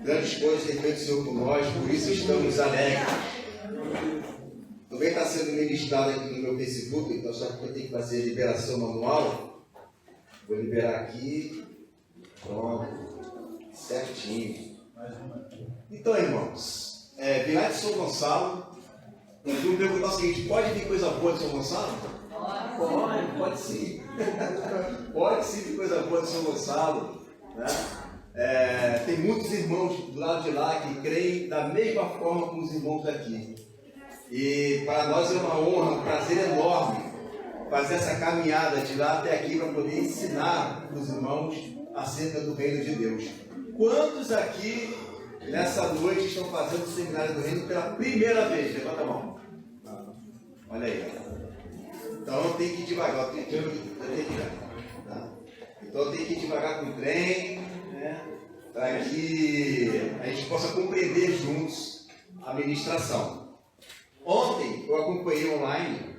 Grandes coisas tem feito o Senhor por nós, por isso estamos alegres. Também está sendo ministrado aqui no meu Facebook, então só que eu tenho que fazer liberação manual. Vou liberar aqui. Pronto. Certinho. Então, irmãos, virar de São Gonçalo. Nós vamos perguntar o seguinte: pode vir coisa boa de São Gonçalo? Pode sim. Pode sim vir coisa boa de São Gonçalo. Né? Tem muitos irmãos do lado de lá que creem da mesma forma como os irmãos daqui. E para nós é uma honra, um prazer enorme fazer essa caminhada de lá até aqui para poder ensinar os irmãos acerca do reino de Deus. Quantos aqui nessa noite estão fazendo o seminário do reino pela primeira vez? Levanta a mão. Olha aí. Então eu tenho que ir devagar. Então eu tenho que ir devagar com o trem, né, para que a gente possa compreender juntos a ministração. Ontem eu acompanhei online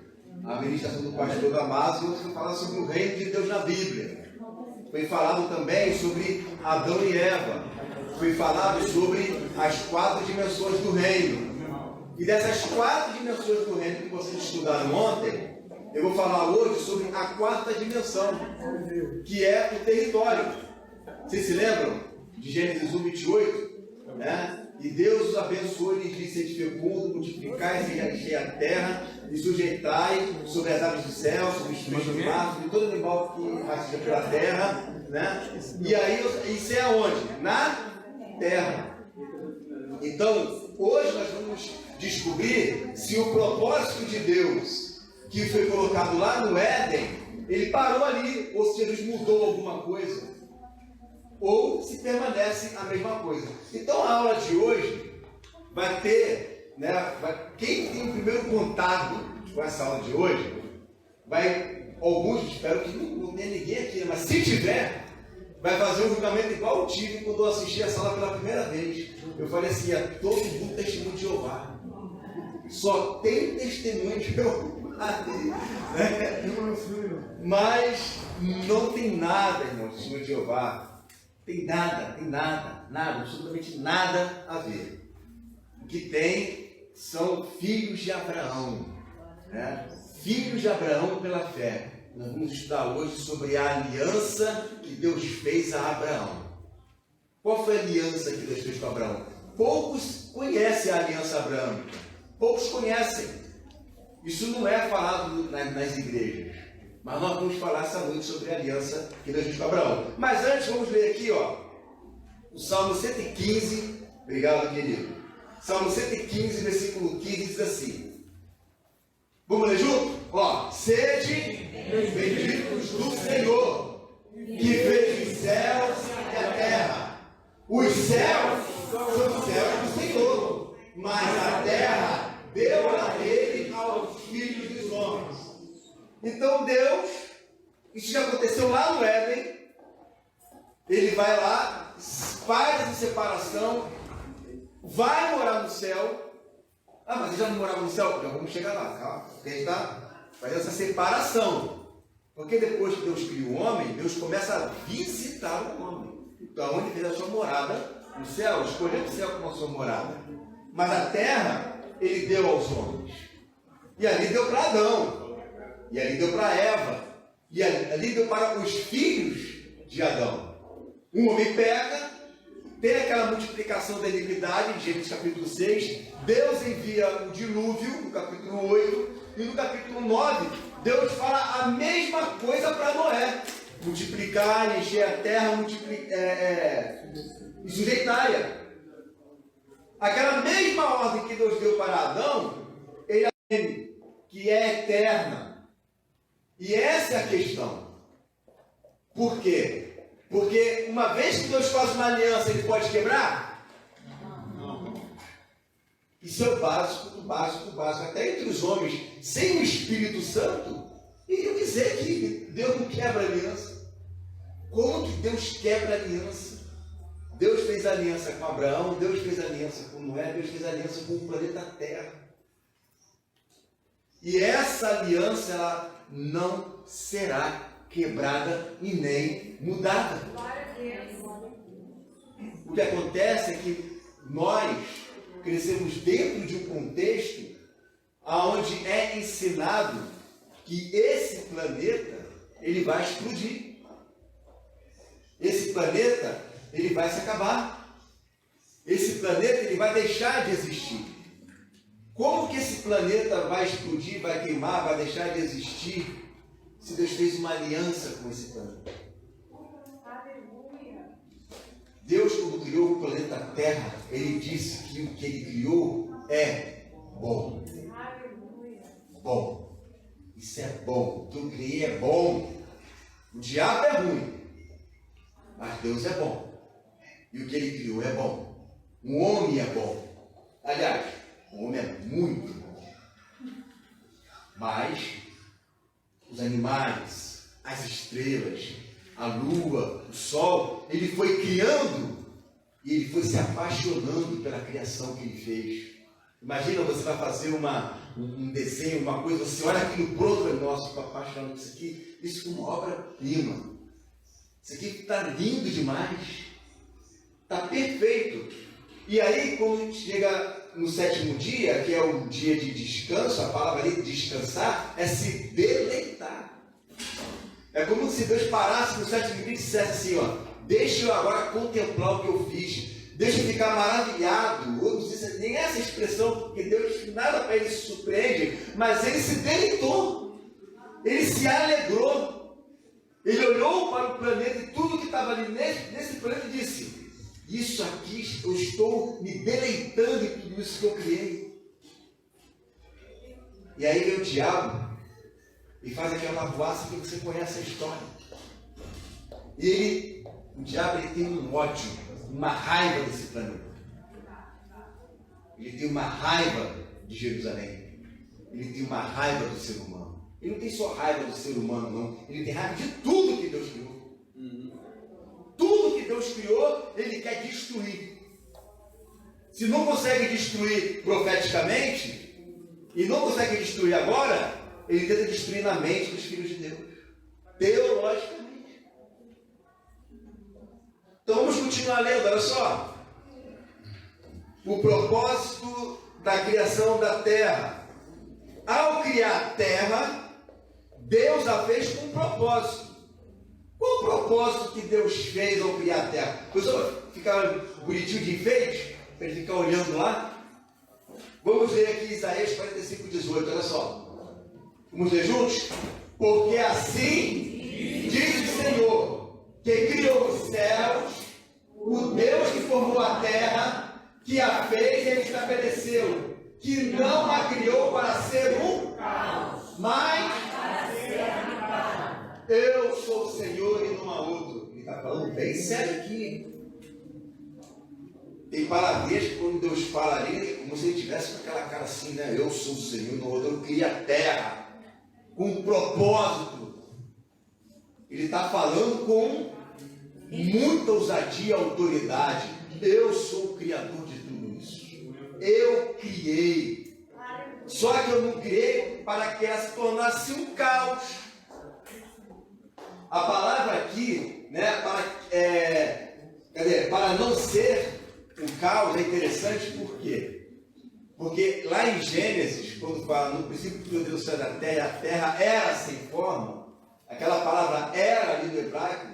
a ministração do pastor Damaso, que fala sobre o reino de Deus na Bíblia. Foi falado também sobre Adão e Eva. Foi falado sobre as 4 dimensões do reino. E dessas 4 dimensões do reino que vocês estudaram ontem, eu vou falar hoje sobre a 4ª dimensão, que é o território. Vocês se lembram de Gênesis 1, 28? Né? E Deus os abençoou e lhes disse: sede fecundo, multiplicai e enchei a terra, e sujeitai sobre as aves do céu, sobre os peixes do mar, sobre todo animal que rasteja pela terra. Né? E aí, isso é aonde? Na terra. Então, hoje nós vamos descobrir se o propósito de Deus, que foi colocado lá no Éden, ele parou ali, ou se Deus mudou alguma coisa, ou se permanece a mesma coisa. Então a aula de hoje vai ter, né, quem tem o primeiro contato com essa aula de hoje, alguns, espero que não tenha ninguém aqui, mas se tiver, vai fazer um julgamento igual eu tive quando eu assisti essa aula pela primeira vez. Eu falei assim: todo mundo testemunho de Jeová. Só tem testemunho de Jeová. Mas não tem nada, irmão, de testemunho de Jeová. Tem nada, absolutamente nada a ver. O que tem são filhos de Abraão, né? Filhos de Abraão pela fé. Nós vamos estudar hoje sobre a aliança que Deus fez a Abraão. Qual foi a aliança que Deus fez com Abraão? Poucos conhecem a aliança abraâmica. Poucos conhecem. Isso não é falado nas igrejas. Mas nós vamos falar essa noite sobre a aliança que Deus fez com Abraão. Mas antes, vamos ler aqui, o Salmo 115. Obrigado, querido. Salmo 115, versículo 15, diz assim. Vamos ler junto? Sede benditos do Senhor, que fez os céus e a terra. Os céus são os céus do Senhor, mas a terra deu a ele aos filhos dos homens. Então Deus, isso já aconteceu lá no Éden, ele vai lá, faz a separação, vai morar no céu. Mas ele já não morava no céu? Já vamos chegar lá, calma. A gente faz essa separação. Porque depois que Deus cria o homem, Deus começa a visitar o homem. Então, onde fez a sua morada no céu, escolheu o céu como a sua morada. Mas a terra, ele deu aos homens. E ali deu para Adão. E ali deu para Eva. E ali deu para os filhos de Adão. Um homem pega, tem aquela multiplicação da iniquidade, em Gênesis capítulo 6. Deus envia o dilúvio, no capítulo 8. E no capítulo 9, Deus fala a mesma coisa para Noé. Multiplicar, encher a terra, e sujeitar-a. Aquela mesma ordem que Deus deu para Adão, ele tem, que é eterna. E essa é a questão. Por quê? Porque uma vez que Deus faz uma aliança, ele pode quebrar? Não. Isso é o básico, até entre os homens, sem o Espírito Santo, iriam dizer que Deus não quebra a aliança. Como que Deus quebra a aliança? Deus fez aliança com Abraão, Deus fez aliança com Noé, Deus fez aliança com o planeta Terra. E essa aliança, ela não será quebrada e nem mudada. o que acontece é que nós crescemos dentro de um contexto onde é ensinado que esse planeta ele vai explodir. Esse planeta ele vai se acabar. Esse planeta ele vai deixar de existir. Como que esse planeta vai explodir, vai queimar, vai deixar de existir, se Deus fez uma aliança com esse planeta? Deus, quando criou o planeta Terra, Ele disse que o que Ele criou é bom. Bom. Isso é bom. O que eu criei é bom. O diabo é ruim, mas Deus é bom. E o que Ele criou é bom. O homem é bom. Aliás, o homem é muito bom. Mas os animais, as estrelas, a lua, o sol, ele foi criando e ele foi se apaixonando pela criação que ele fez. Imagina, você vai fazer um desenho, uma coisa, você olha aquilo pronto, nossa, estou apaixonado por isso aqui, isso é uma obra-prima. Isso aqui está lindo demais, está perfeito. E aí, quando chega no sétimo dia, que é o dia de descanso, a palavra ali, descansar, é se deleitar. É como se Deus parasse no sétimo dia e dissesse assim, ó, deixa eu agora contemplar o que eu fiz, deixa eu ficar maravilhado. Eu não sei se nem essa expressão, porque Deus nada para ele se surpreende, mas ele se deleitou, ele se alegrou, ele olhou para o planeta e tudo que estava ali nesse planeta e disse, isso aqui, eu estou me deleitando em tudo isso que eu criei. E aí vem o diabo e faz aquela voaça que você conhece a história. E o diabo ele tem um ódio, uma raiva desse planeta. Ele tem uma raiva de Jerusalém. Ele tem uma raiva do ser humano. Ele não tem só raiva do ser humano, não. Ele tem raiva de tudo que Deus criou. Tudo que Deus criou, ele quer destruir. Se não consegue destruir profeticamente, e não consegue destruir agora, ele tenta destruir na mente dos filhos de Deus, teologicamente. Então vamos continuar lendo, olha só. O propósito da criação da terra. Ao criar a terra, Deus a fez com um propósito. Qual o propósito que Deus fez ao criar a terra? A pessoa ficar bonitinho de enfeite, para ele ficar olhando lá? Vamos ler aqui Isaías 45:18, olha só. Vamos ler juntos? Porque assim diz o Senhor, que criou os céus, o Deus que formou a terra, que a fez e estabeleceu, que não a criou para ser um caos, mas para ser habitada. Eu sou o Senhor e não há outro. Ele está falando bem sério aqui. Tem palavras que quando Deus fala ali, como se ele tivesse com aquela cara assim, né? Eu sou o Senhor e não há outro. Eu criei a terra com um propósito. Ele está falando com muita ousadia e autoridade. Eu sou o Criador de tudo isso. Eu criei. Só que eu não criei para que ela se tornasse um caos. A palavra aqui, né, para não ser um caos, é interessante por quê? Porque lá em Gênesis, quando fala no princípio que Deus saiu da terra, a terra era sem forma, aquela palavra era ali no hebraico,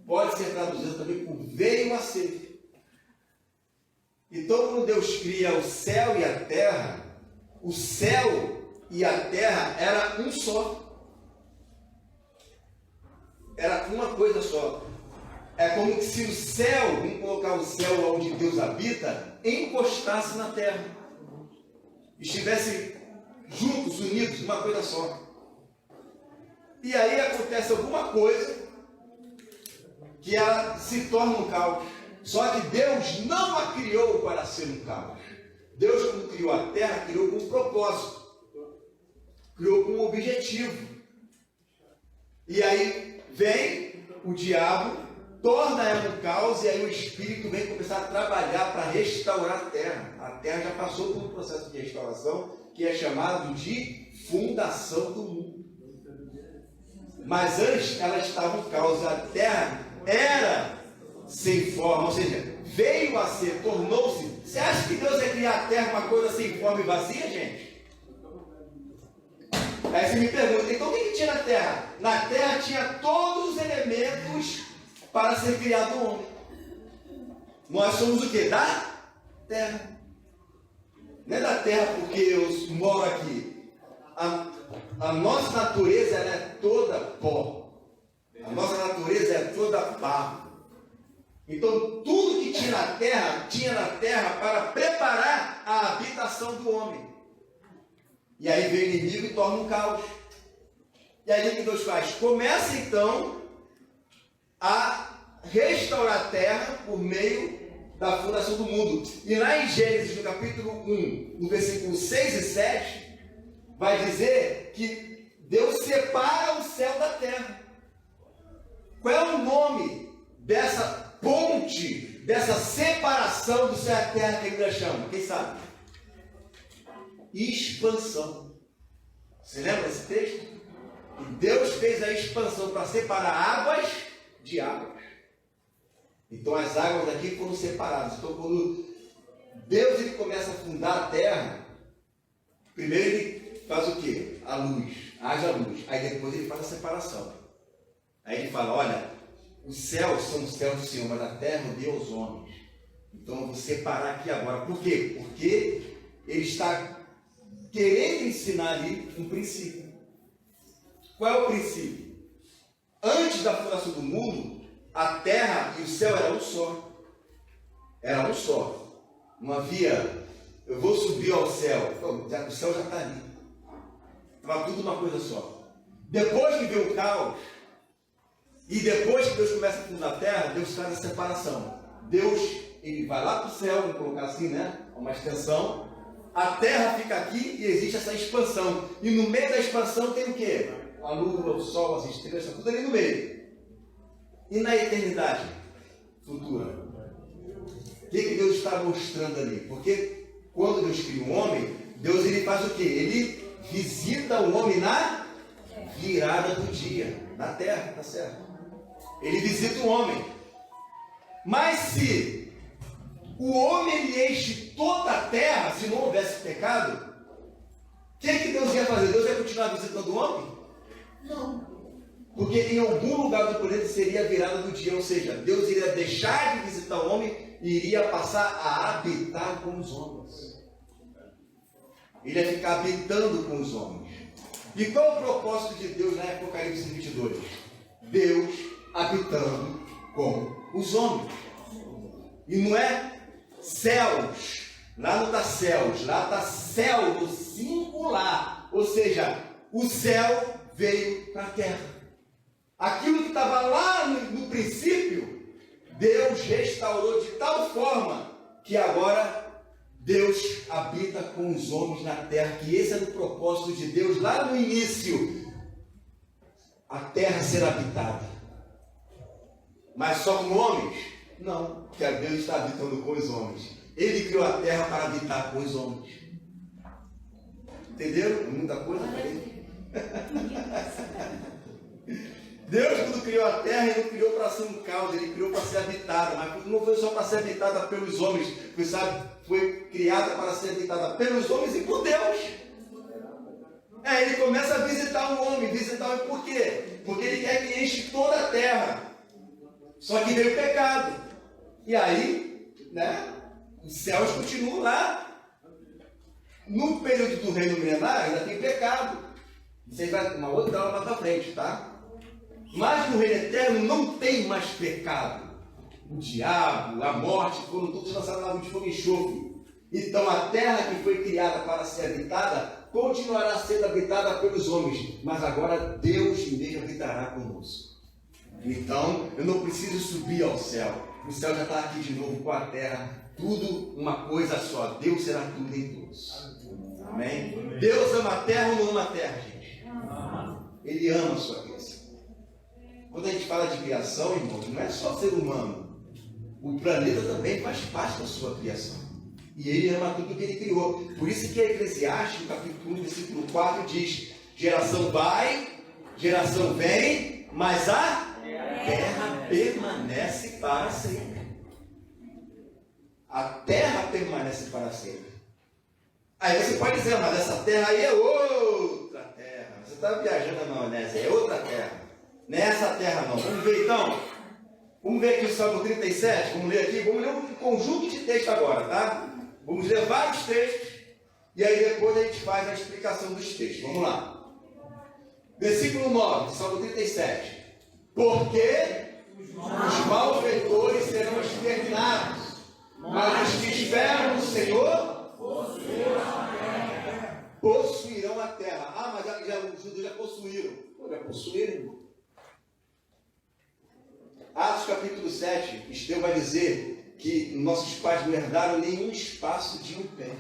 pode ser traduzida também por veio a ser. Então, quando Deus cria o céu e a terra, o céu e a terra era um só. Era uma coisa só. É como se o céu, vamos colocar o céu onde Deus habita, encostasse na terra. Estivesse juntos, unidos, uma coisa só. E aí acontece alguma coisa que ela se torna um caos. Só que Deus não a criou para ser um caos. Deus, quando criou a terra, criou com um propósito. Criou com um objetivo. E aí vem o diabo, torna ela um caos, e aí o Espírito vem começar a trabalhar para restaurar a terra. A terra já passou por um processo de restauração que é chamado de fundação do mundo. Mas antes ela estava um caos. A terra era sem forma, ou seja, veio a ser, tornou-se. Você acha que Deus ia criar a terra uma coisa sem forma e vazia, gente? Aí você me pergunta, então o que tinha na terra? Na terra tinha todos os elementos para ser criado o homem. Nós somos o quê? Da terra. Não é da terra porque eu moro aqui. A nossa natureza ela é toda pó. A nossa natureza é toda barro. Então tudo que tinha na terra para preparar a habitação do homem. E aí vem o inimigo e torna um caos. E aí o que Deus faz? Começa então a restaurar a terra por meio da fundação do mundo. E lá em Gênesis, no capítulo 1, no versículo 6 e 7, vai dizer que Deus separa o céu da terra. Qual é o nome dessa ponte, dessa separação do céu e da terra que a Bíblia chama? Quem sabe? Expansão. Você lembra desse texto? E Deus fez a expansão para separar águas de águas. Então as águas daqui foram separadas. Então quando Deus ele começa a fundar a terra, primeiro ele faz o quê? A luz, haja luz. Aí depois ele faz a separação. Aí ele fala, olha, os céus são os céus do Senhor, mas a terra deu aos homens. Então eu vou separar aqui agora. Por quê? Porque ele está querendo ensinar ali um princípio. Qual é o princípio? Antes da fundação do mundo, a terra e o céu eram um só. Era um só. Não havia, eu vou subir ao céu. Então, o céu já está ali. Estava tudo uma coisa só. Depois que veio o caos, e depois que Deus começa a fundar a terra, Deus faz a separação. Deus, ele vai lá para o céu, vamos colocar assim, né? Uma extensão. A terra fica aqui e existe essa expansão. E no meio da expansão tem o quê? A lua, o sol, as estrelas, está tudo ali no meio. E na eternidade futura? O que Deus está mostrando ali? Porque quando Deus cria um homem, Deus ele faz o quê? Ele visita o homem na virada do dia, na terra, tá certo? Ele visita o homem. Mas se o homem ele enche toda a terra, se não houvesse pecado, o que Deus ia fazer? Deus ia continuar visitando o homem? Não. Porque em algum lugar do planeta seria a virada do dia, ou seja, Deus iria deixar de visitar o homem e iria passar a habitar com os homens. Ele ia ficar habitando com os homens. E qual é o propósito de Deus na Apocalipse 22? Deus habitando com os homens. E não é céus, lá não está céus, lá está céu no singular. Ou seja, o céu veio para a terra. Aquilo que estava lá no princípio, Deus restaurou de tal forma que agora Deus habita com os homens na terra, que esse era o propósito de Deus lá no início, a terra ser habitada. Mas só com homens? Não, porque Deus está habitando com os homens. Ele criou a terra para habitar com os homens. Entenderam? Muita coisa para ele. Deus, quando criou a terra, ele não criou para ser um caos, ele criou para ser habitada, mas não foi só para ser habitada pelos homens, foi criada para ser habitada pelos homens e por Deus. Ele começa a visitar o homem por quê? Porque ele quer que enche toda a terra. Só que veio o pecado. E aí, né, os céus continuam lá. No período do reino milenar ainda tem pecado. Isso aí vai uma outra aula para frente, tá? Mas no reino eterno não tem mais pecado. O diabo, a morte foram todos lançados na água de fogo e enxofre. Então a terra que foi criada para ser habitada continuará sendo habitada pelos homens. Mas agora Deus mesmo habitará conosco. Então eu não preciso subir ao céu. O céu já está aqui de novo com a terra. Tudo uma coisa só. Deus será tudo em todos. Amém? Deus ama a terra ou não ama a terra, gente? Ele ama a sua criação. Quando a gente fala de criação, irmãos, não é só ser humano. O planeta também faz parte da sua criação. E ele ama tudo que ele criou. Por isso que a Eclesiastes, no capítulo 1, versículo 4, diz: geração vai, geração vem, mas a terra permanece para sempre. A terra permanece para sempre. Aí você pode dizer, mas essa terra aí é outra terra. Você está viajando na maionese, é outra terra. Não é essa terra não. Vamos ver então. Vamos ver aqui o Salmo 37. Vamos ler aqui. Vamos ler um conjunto de textos agora, tá? Vamos ler vários textos. E aí depois a gente faz a explicação dos textos. Vamos lá. Versículo 9, Salmo 37. Porque os malfeitores serão exterminados, mas os que esperam no Senhor possuirão a terra. Ah, mas os judeus já possuíram. Pô, já possuíram. Atos capítulo 7, Estevão vai dizer que nossos pais não herdaram nenhum espaço de um pé.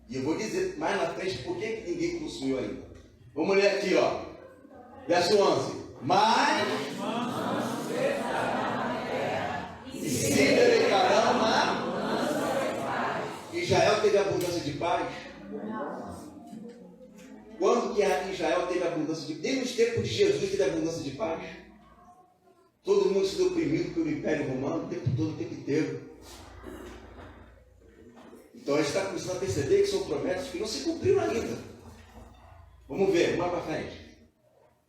E eu vou dizer mais na frente por que ninguém possuiu ainda. Vamos ler aqui, ó. Verso 11. Mas se delegarão na... Israel teve abundância de paz? Quando que Israel teve abundância de paz? Nem nos tempos de Jesus teve abundância de paz. Todo mundo se oprimido pelo Império Romano o tempo todo, o tempo inteiro. Então a gente está começando a perceber que são promessas que não se cumpriram ainda. Vamos ver, vamos lá para frente.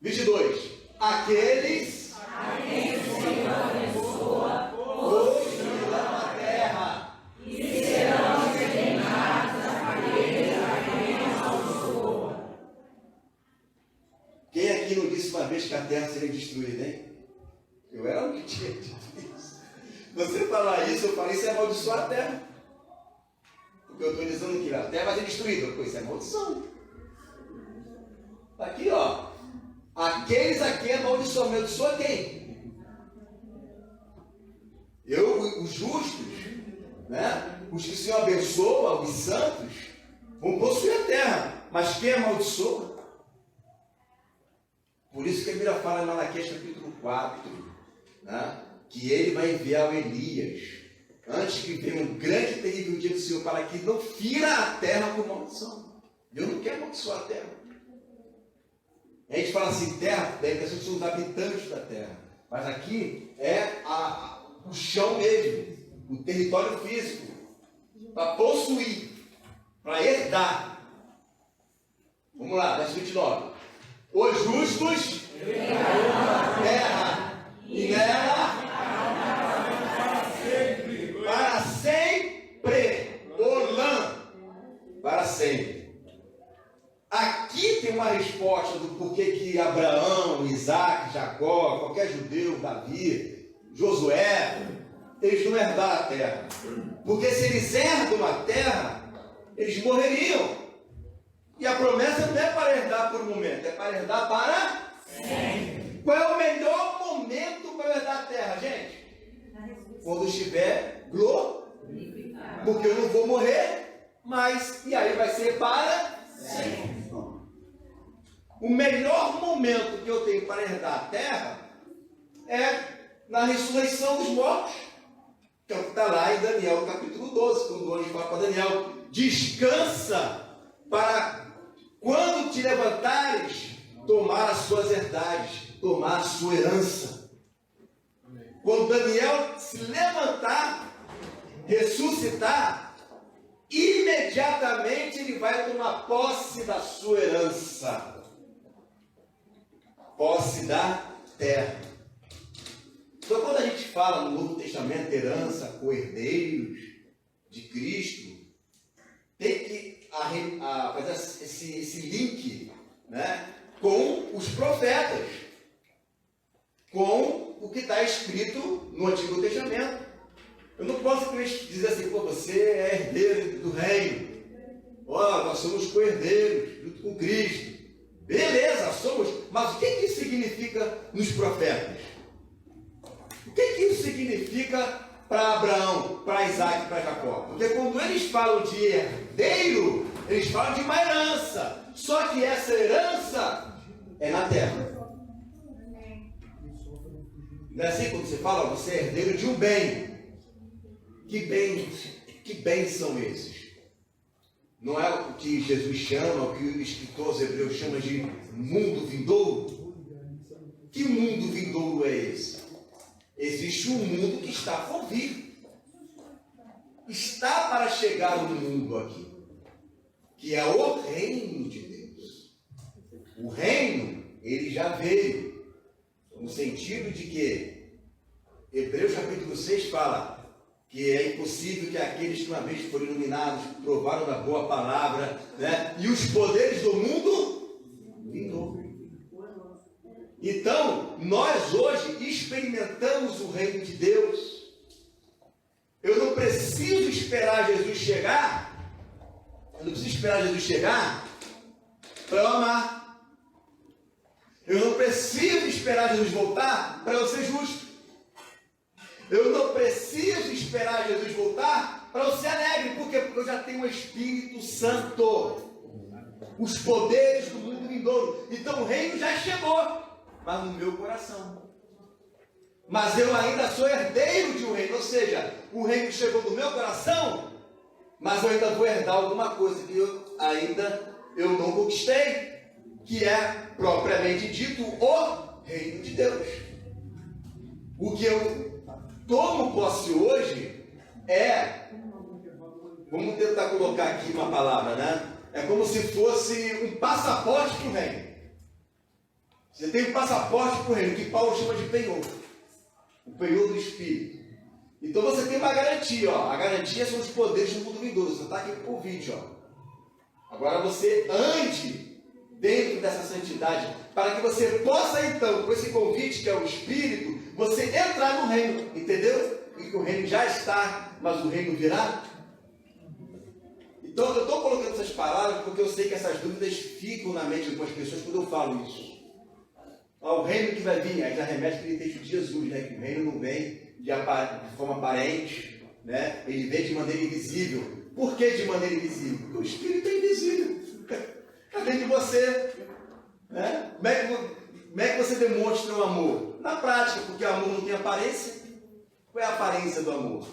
22. Aqueles a quem o Senhor abençoa possuirão a terra e serão exterminados aqueles a quem amaldiçoa. Quem aqui não disse uma vez que a terra seria destruída, hein? Eu era o que tinha dito isso. Você falar isso, eu falei, isso é amaldiçoar a terra. Porque eu estou dizendo que a terra vai ser destruída. Pois isso é maldição. Está aqui, ó. Aqueles a quem amaldiçoam. Amaldiçoa quem? Os justos, né? Os que o Senhor abençoa, os santos, vão possuir a terra. Mas quem amaldiçoa? Por isso que a Bíblia fala em Malaquias capítulo 4, né? Que ele vai enviar o Elias antes que venha um grande e terrível dia do Senhor, para que não fira a terra com maldição. Eu não quero amaldiçoar a terra. A gente fala assim, terra, daí a pessoa são os habitantes da terra. Mas aqui é o chão mesmo, o território físico, para possuir, para herdar. Vamos lá, verso 29. Os justos terra, e nela para sempre, Olã, para sempre. Aqui tem uma resposta do porquê que Abraão, Isaac, Jacó, qualquer judeu, Davi, Josué, eles não herdaram a terra. Porque se eles herdam a terra, eles morreriam. E a promessa não é para herdar por um momento, é para herdar para sempre. Qual é o melhor momento para herdar a terra, gente? Quando estiver glorificado. Porque eu não vou morrer, mas e aí vai ser para sempre. O melhor momento que eu tenho para herdar a terra é na ressurreição dos mortos. Que é o que está lá em Daniel capítulo 12, quando o anjo fala para Daniel: descansa para quando te levantares, tomar as suas herdades, tomar a sua herança. Quando Daniel se levantar, ressuscitar, imediatamente ele vai tomar posse da sua herança. Posse da terra. Então, quando a gente fala no Novo Testamento, herança, co-herdeiros de Cristo, tem que fazer esse link, né, com os profetas, com o que está escrito no Antigo Testamento. Eu não posso dizer assim, pô, você é herdeiro do reino, nós somos co-herdeiros junto com Cristo. Beleza, somos, mas o que isso significa nos profetas? O que isso significa para Abraão, para Isaac e para Jacó? Porque quando eles falam de herdeiro, eles falam de uma herança. Só que essa herança é na terra. Não é assim quando você fala, você é herdeiro de um bem. Que bens são esses? Não é o que Jesus chama, o que o escritor hebreus chama de mundo vindouro? Que mundo vindouro é esse? Existe um mundo que está por vir. Está para chegar um mundo aqui, que é o reino de Deus. O reino, ele já veio, no sentido de que Hebreus capítulo 6 fala que é impossível que aqueles que uma vez foram iluminados, provaram da boa palavra, né, e os poderes do mundo vindou. Então, nós hoje experimentamos o reino de Deus. Eu não preciso esperar Jesus chegar. Eu não preciso esperar Jesus chegar para eu amar. Eu não preciso esperar Jesus voltar para eu ser justo. Eu não preciso esperar Jesus voltar para eu ser alegre. Por quê? Porque eu já tenho o Espírito Santo. Os poderes do mundo vindouro. Então o reino já chegou, mas no meu coração. Mas eu ainda sou herdeiro de um reino. Ou seja, o reino chegou no meu coração, mas eu ainda vou herdar alguma coisa que eu não conquistei, que é propriamente dito o reino de Deus. O que eu tomo posse hoje é, vamos tentar colocar aqui uma palavra, né? É como se fosse um passaporte para o reino. Você tem um passaporte para o reino, que Paulo chama de penhor. O penhor do Espírito. Então você tem uma garantia, ó. A garantia são os poderes do mundo vindouro. Você está aqui com o convite, ó. Agora você ande dentro dessa santidade, para que você possa então, com esse convite que é o Espírito, você entrar no reino, entendeu? E que o reino já está, mas o reino virá. Então eu estou colocando essas palavras porque eu sei que essas dúvidas ficam na mente de algumas pessoas quando eu falo isso. O reino que vai vir, aí já remete aquele texto de Jesus, né? Que o reino não vem de forma aparente, né? Ele vem de maneira invisível. Por que de maneira invisível? Porque o Espírito é invisível. Está dentro de você. Né? Como é que você demonstra o amor? Na prática, porque o amor não tem aparência. Qual é a aparência do amor?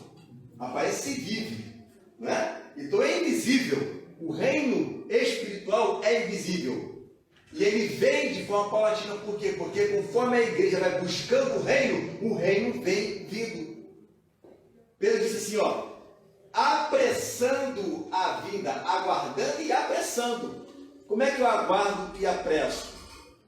A aparência se vive. Né? Então é invisível. O reino espiritual é invisível. E ele vem de forma paulatina. Por quê? Porque conforme a igreja vai buscando o reino vem vindo. Pedro disse assim, ó, apressando a vinda, aguardando e apressando. Como é que eu aguardo e apresso?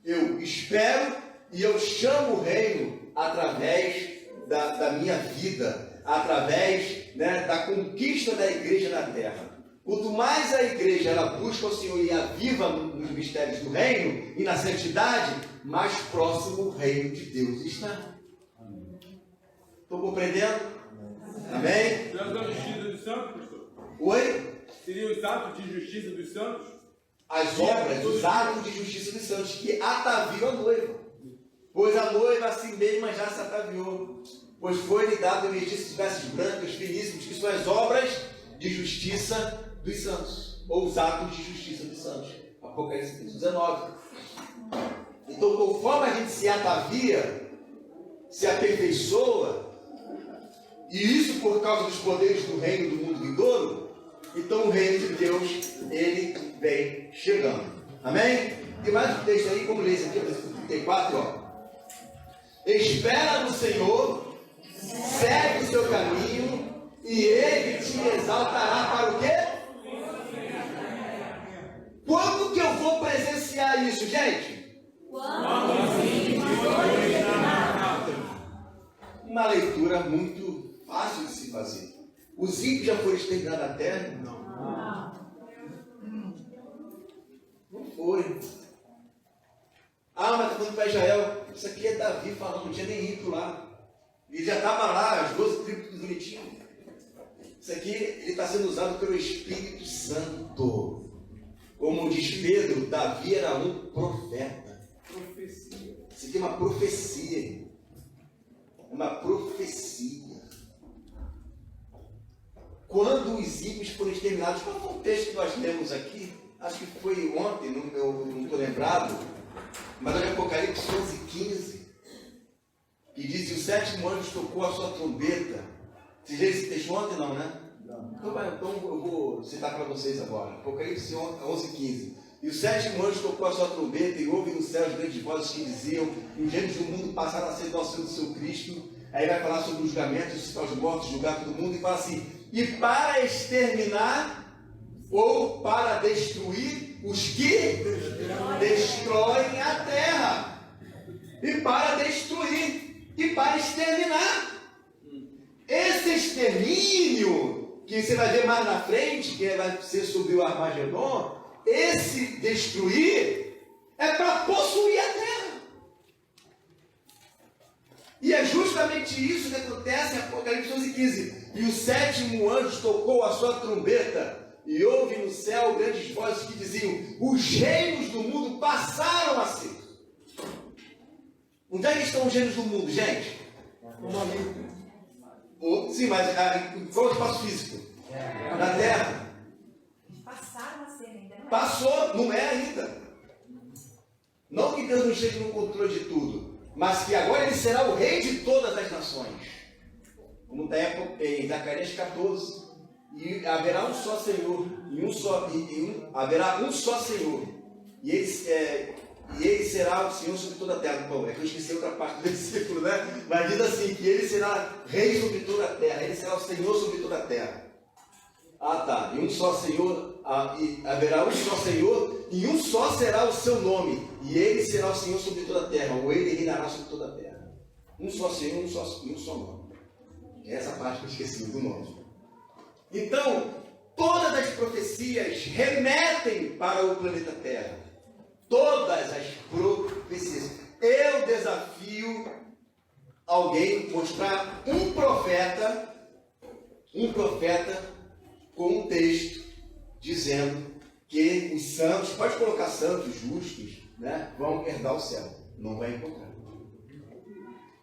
Eu espero e eu chamo o reino através da minha vida, através, né, da conquista da igreja na terra. Quanto mais a igreja ela busca o Senhor e aviva nos mistérios do reino e na santidade, mais próximo o reino de Deus está. Estou compreendendo? Amém? Seria a justiça dos santos, pastor? Oi? Seria os atos de justiça dos santos? As obras, os atos de justiça dos santos que ataviam a noiva. Pois a noiva assim mesma já se ataviou. Pois foi-lhe dado vestir-se de vestes brancas, finíssimos, que são as obras de justiça dos santos, ou os atos de justiça dos santos. Apocalipse 19. Então, conforme a gente se atavia, se aperfeiçoa, e isso por causa dos poderes do reino do mundo vindouro, então o reino de Deus, ele vem chegando. Amém? Tem mais um texto aí, como lê esse aqui, versículo 34, ó. Espera no Senhor, segue o seu caminho, e ele te exaltará para o quê? Quando que eu vou presenciar isso, gente? Uma leitura muito fácil de se fazer. Os ímpios já foram exterminados da terra? Não foram. Ah, mas está falando para Israel. Isso aqui é Davi falando, não tinha nem ímpio lá. Ele já estava lá, as 12 tribos tudo bonitinho. Isso aqui, ele está sendo usado pelo Espírito Santo. Como diz Pedro, Davi era um profeta. Profecia. Isso aqui é uma profecia. Uma profecia. Quando os ímpios foram exterminados, qual foi o texto que nós lemos aqui? Acho que foi ontem, não estou lembrado. Mas é Apocalipse 11:15. Que diz: e o sétimo anjo tocou a sua trombeta. Vocês leram esse texto ontem, não, né? Então eu vou citar para vocês agora. Apocalipse 11:15. E o sétimo anjo tocou a sua trombeta e houve nos céus grandes vozes que diziam: os gêneros do mundo passaram a ser do auxílio do seu Cristo. Aí vai falar sobre o julgamento, ressuscitar os mortos, julgar todo mundo, e fala assim: e para exterminar ou para destruir os que destroem a terra. E para destruir e para exterminar. Esse extermínio que você vai ver mais na frente, que vai ser sobre o Armagedon, esse destruir é para possuir a terra. E é justamente isso que acontece em Apocalipse 11:15. E o sétimo anjo tocou a sua trombeta, e houve no céu grandes vozes que diziam: os reinos do mundo passaram a ser. Onde é que estão os reinos do mundo, gente? Sim, mas qual é o espaço físico? Na terra. Passaram a ser ainda. Passou, não é ainda. Não que Deus não esteja no controle de tudo, mas que agora ele será o rei de todas as nações. Como está em Zacarias 14. E haverá um só Senhor, haverá um só Senhor. E ele será o Senhor sobre toda a terra. Bom, é que eu esqueci outra parte do versículo, né? Mas diz assim, que ele será rei sobre toda a terra, ele será o Senhor sobre toda a terra. Ah, tá. E um só Senhor, e haverá um só Senhor, e um só será o seu nome, e ele será o Senhor sobre toda a terra, ou ele reinará sobre toda a terra. Um só Senhor, um só nome. É essa parte que eu esqueci do nome. Então, todas as profecias remetem para o planeta Terra. Todas as profecias. Eu desafio alguém mostrar um profeta com um texto dizendo que os santos, pode colocar santos, justos, né, vão herdar o céu. Não vai encontrar.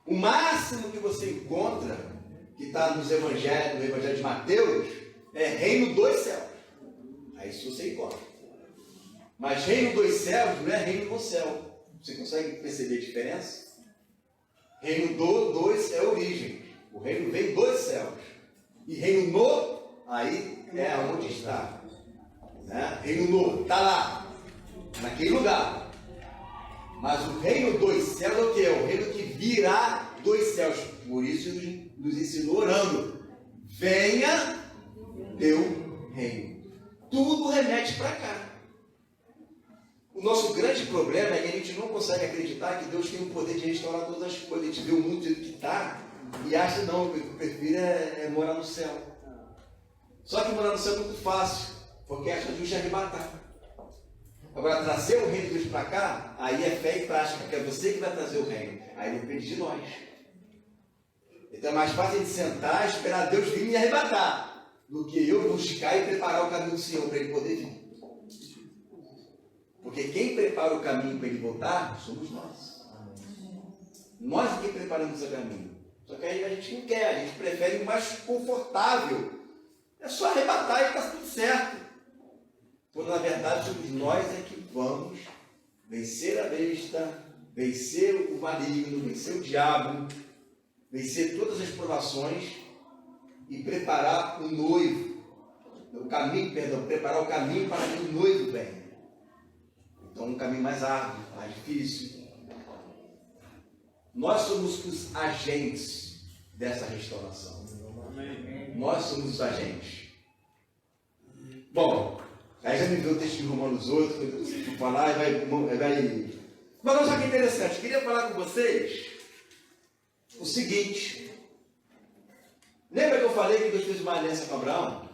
O máximo que você encontra, que está no Evangelho de Mateus, é reino dos céus. Aí isso você encontra. Mas reino dos céus não é reino do céu. Você consegue perceber a diferença? Reino dos é a origem. O reino vem dos céus. E reino no, aí é onde está. Né? Reino no, está lá. Naquele lugar. Mas o reino dos céus é o que? É o reino que virá dos céus. Por isso nos ensinou orando: venha teu reino. Tudo remete para cá. O nosso grande problema é que a gente não consegue acreditar que Deus tem o poder de restaurar todas as coisas. A gente vê o mundo do jeito que está e acha não, o que eu prefiro é morar no céu. Só que morar no céu é muito fácil, porque acha justo arrebatar. Agora, trazer o reino de Deus para cá, aí é fé e prática, porque é você que vai trazer o reino. Aí depende de nós. Então é mais fácil a gente sentar e esperar Deus vir me arrebatar, do que eu buscar e preparar o caminho do Senhor para Ele poder vir. Porque quem prepara o caminho para Ele voltar, somos nós. Nós é quem preparamos o caminho. Só que aí a gente não quer, a gente prefere o mais confortável. É só arrebatar e está tudo certo. Quando na verdade somos nós é que vamos vencer a besta, vencer o maligno, vencer o diabo, vencer todas as provações e preparar o noivo, preparar o caminho para que o noivo venha. Então, um caminho mais árduo, mais difícil. Nós somos os agentes dessa restauração. Nós somos os agentes. Bom, aí já me viu o texto de Romanos 8, que eu vou falar e vai. Mas olha só que interessante, eu queria falar com vocês o seguinte. Lembra que eu falei que Deus fez uma aliança com Abraão?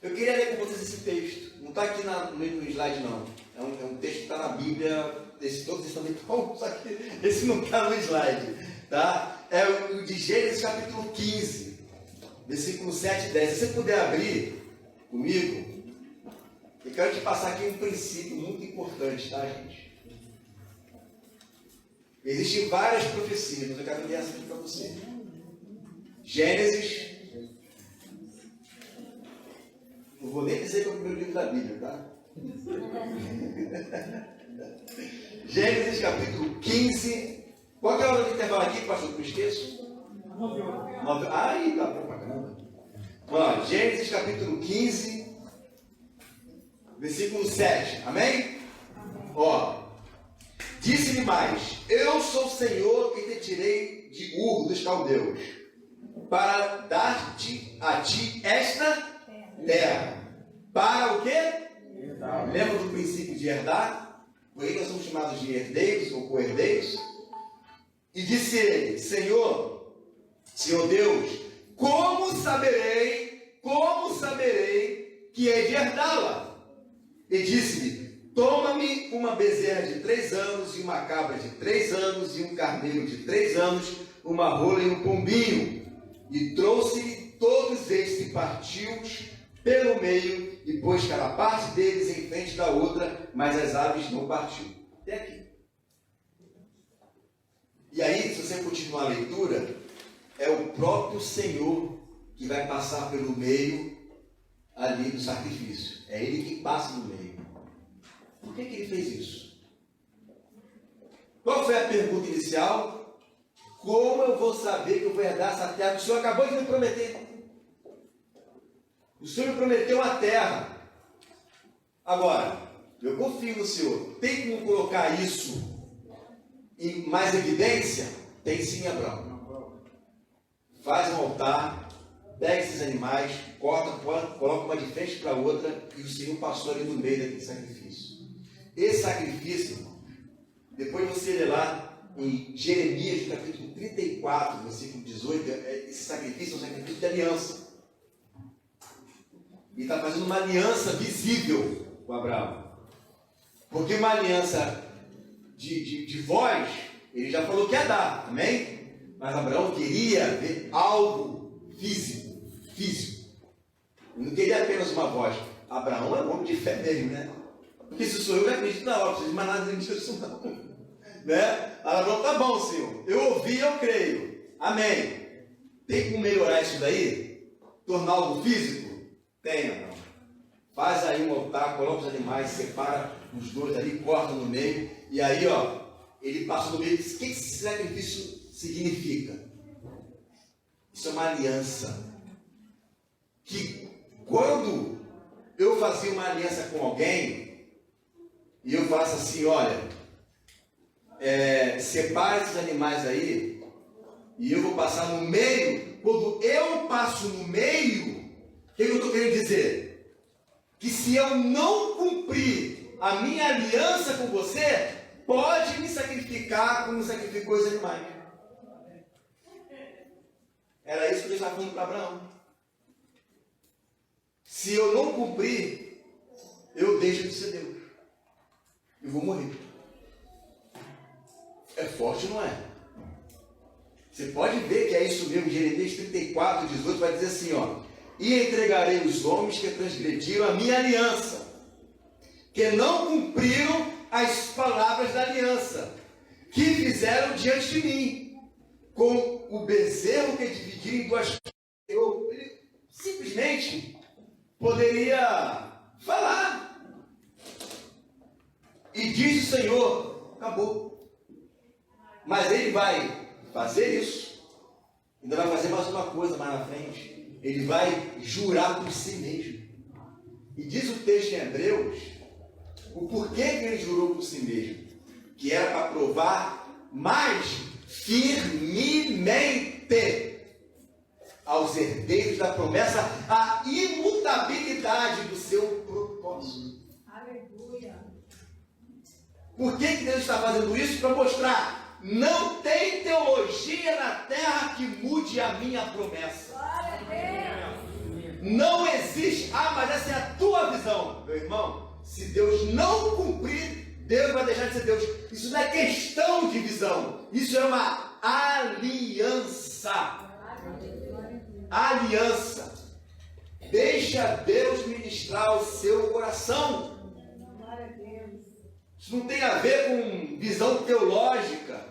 Eu queria ler com vocês esse texto. Não está aqui no slide, não. É um texto que está na Bíblia. Todos estão muito bons, só que esse não está no slide. Tá? É o de Gênesis capítulo 15, versículo 7 e 10. Se você puder abrir comigo, eu quero te passar aqui um princípio muito importante, tá, gente? Existem várias profecias, mas eu quero ler essa aqui para você. Gênesis. Não vou nem dizer que é o primeiro livro da Bíblia, tá? Gênesis capítulo 15. Qual que é a hora de intervalo aqui, pastor? Que eu esqueço? 9 horas. Aí, tá bom pra caramba. Ó, Gênesis capítulo 15. Versículo 7. Amém? Ó. Disse-lhe mais: eu sou o Senhor que te tirei de Ur dos Caldeus, para dar-te a ti esta terra. Para o quê? Lembra do princípio de herdar? Por aí nós somos chamados de herdeiros ou co-herdeiros. E disse ele: Senhor Deus, como saberei que hei de herdá-la? E disse-lhe: toma-me uma bezerra de 3 anos, e uma cabra de 3 anos, e um carneiro de 3 anos, uma rola e um pombinho. E trouxe-lhe todos estes e partiu-os pelo meio, e pôs cada parte deles em frente da outra, mas as aves não partiu. Até aqui. E aí, se você continuar a leitura, é o próprio Senhor que vai passar pelo meio ali do sacrifício. É Ele que passa no meio. Por que Ele fez isso? Qual foi a pergunta inicial? Como eu vou saber que eu vou herdar essa terra que o Senhor acabou de me prometer? O Senhor me prometeu a terra. Agora, eu confio no Senhor. Tem como colocar isso em mais evidência? Tem sim, Abraão. Faz um altar, pega esses animais, corta, coloca uma de frente para a outra, e o Senhor passou ali no meio daquele sacrifício. Esse sacrifício, irmão, depois você lê lá em Jeremias, capítulo 34, versículo 18, esse sacrifício é um sacrifício de aliança. E está fazendo uma aliança visível com Abraão. Porque uma aliança de voz, ele já falou que ia dar, amém? Mas Abraão queria ver algo físico. Ele não queria apenas uma voz. Abraão é um homem de fé mesmo, né? Porque se sou eu acredito na hora, não preciso de mais nada disso não. Né? Abraão, tá bom, Senhor. Eu ouvi, eu creio. Amém. Tem como melhorar isso daí? Tornar algo físico? Tem, Abraão. Faz aí um altar, coloca os animais, separa os dois ali, corta no meio. E aí, ó, ele passa no meio e diz: o que esse sacrifício significa? Isso é uma aliança. Que quando eu fazia uma aliança com alguém, e eu faço assim: olha, separa esses animais aí, e eu vou passar no meio. Quando eu passo no meio, o que eu estou querendo dizer? Que se eu não cumprir a minha aliança com você, pode me sacrificar como sacrificou os animais. Era isso que ele estava falando para Abraão. Se eu não cumprir, eu deixo de ser Deus. Eu vou morrer. É forte, não é? Você pode ver que é isso mesmo. Jeremias 34, 18 vai dizer assim, ó: e entregarei os homens que transgrediram a minha aliança, que não cumpriram as palavras da aliança, que fizeram diante de mim, com o bezerro que dividiram em duas. Ele simplesmente poderia falar. E diz o Senhor, acabou. Mas ele vai fazer isso. Ainda vai fazer mais uma coisa mais na frente. Ele vai jurar por si mesmo. E diz o texto em Hebreus o porquê que ele jurou por si mesmo. Que era para provar mais firmemente aos herdeiros da promessa a imutabilidade do seu propósito. Aleluia. Por que Deus está fazendo isso? Para mostrar: não tem teologia na terra que mude a minha promessa. Glória a Deus. Não existe. Ah, mas essa é a tua visão, meu irmão. Se Deus não cumprir, Deus vai deixar de ser Deus. Isso não é questão de visão. Isso é uma aliança. Aliança. Deixa Deus ministrar o seu coração. Glória a Deus. Isso não tem a ver com visão teológica.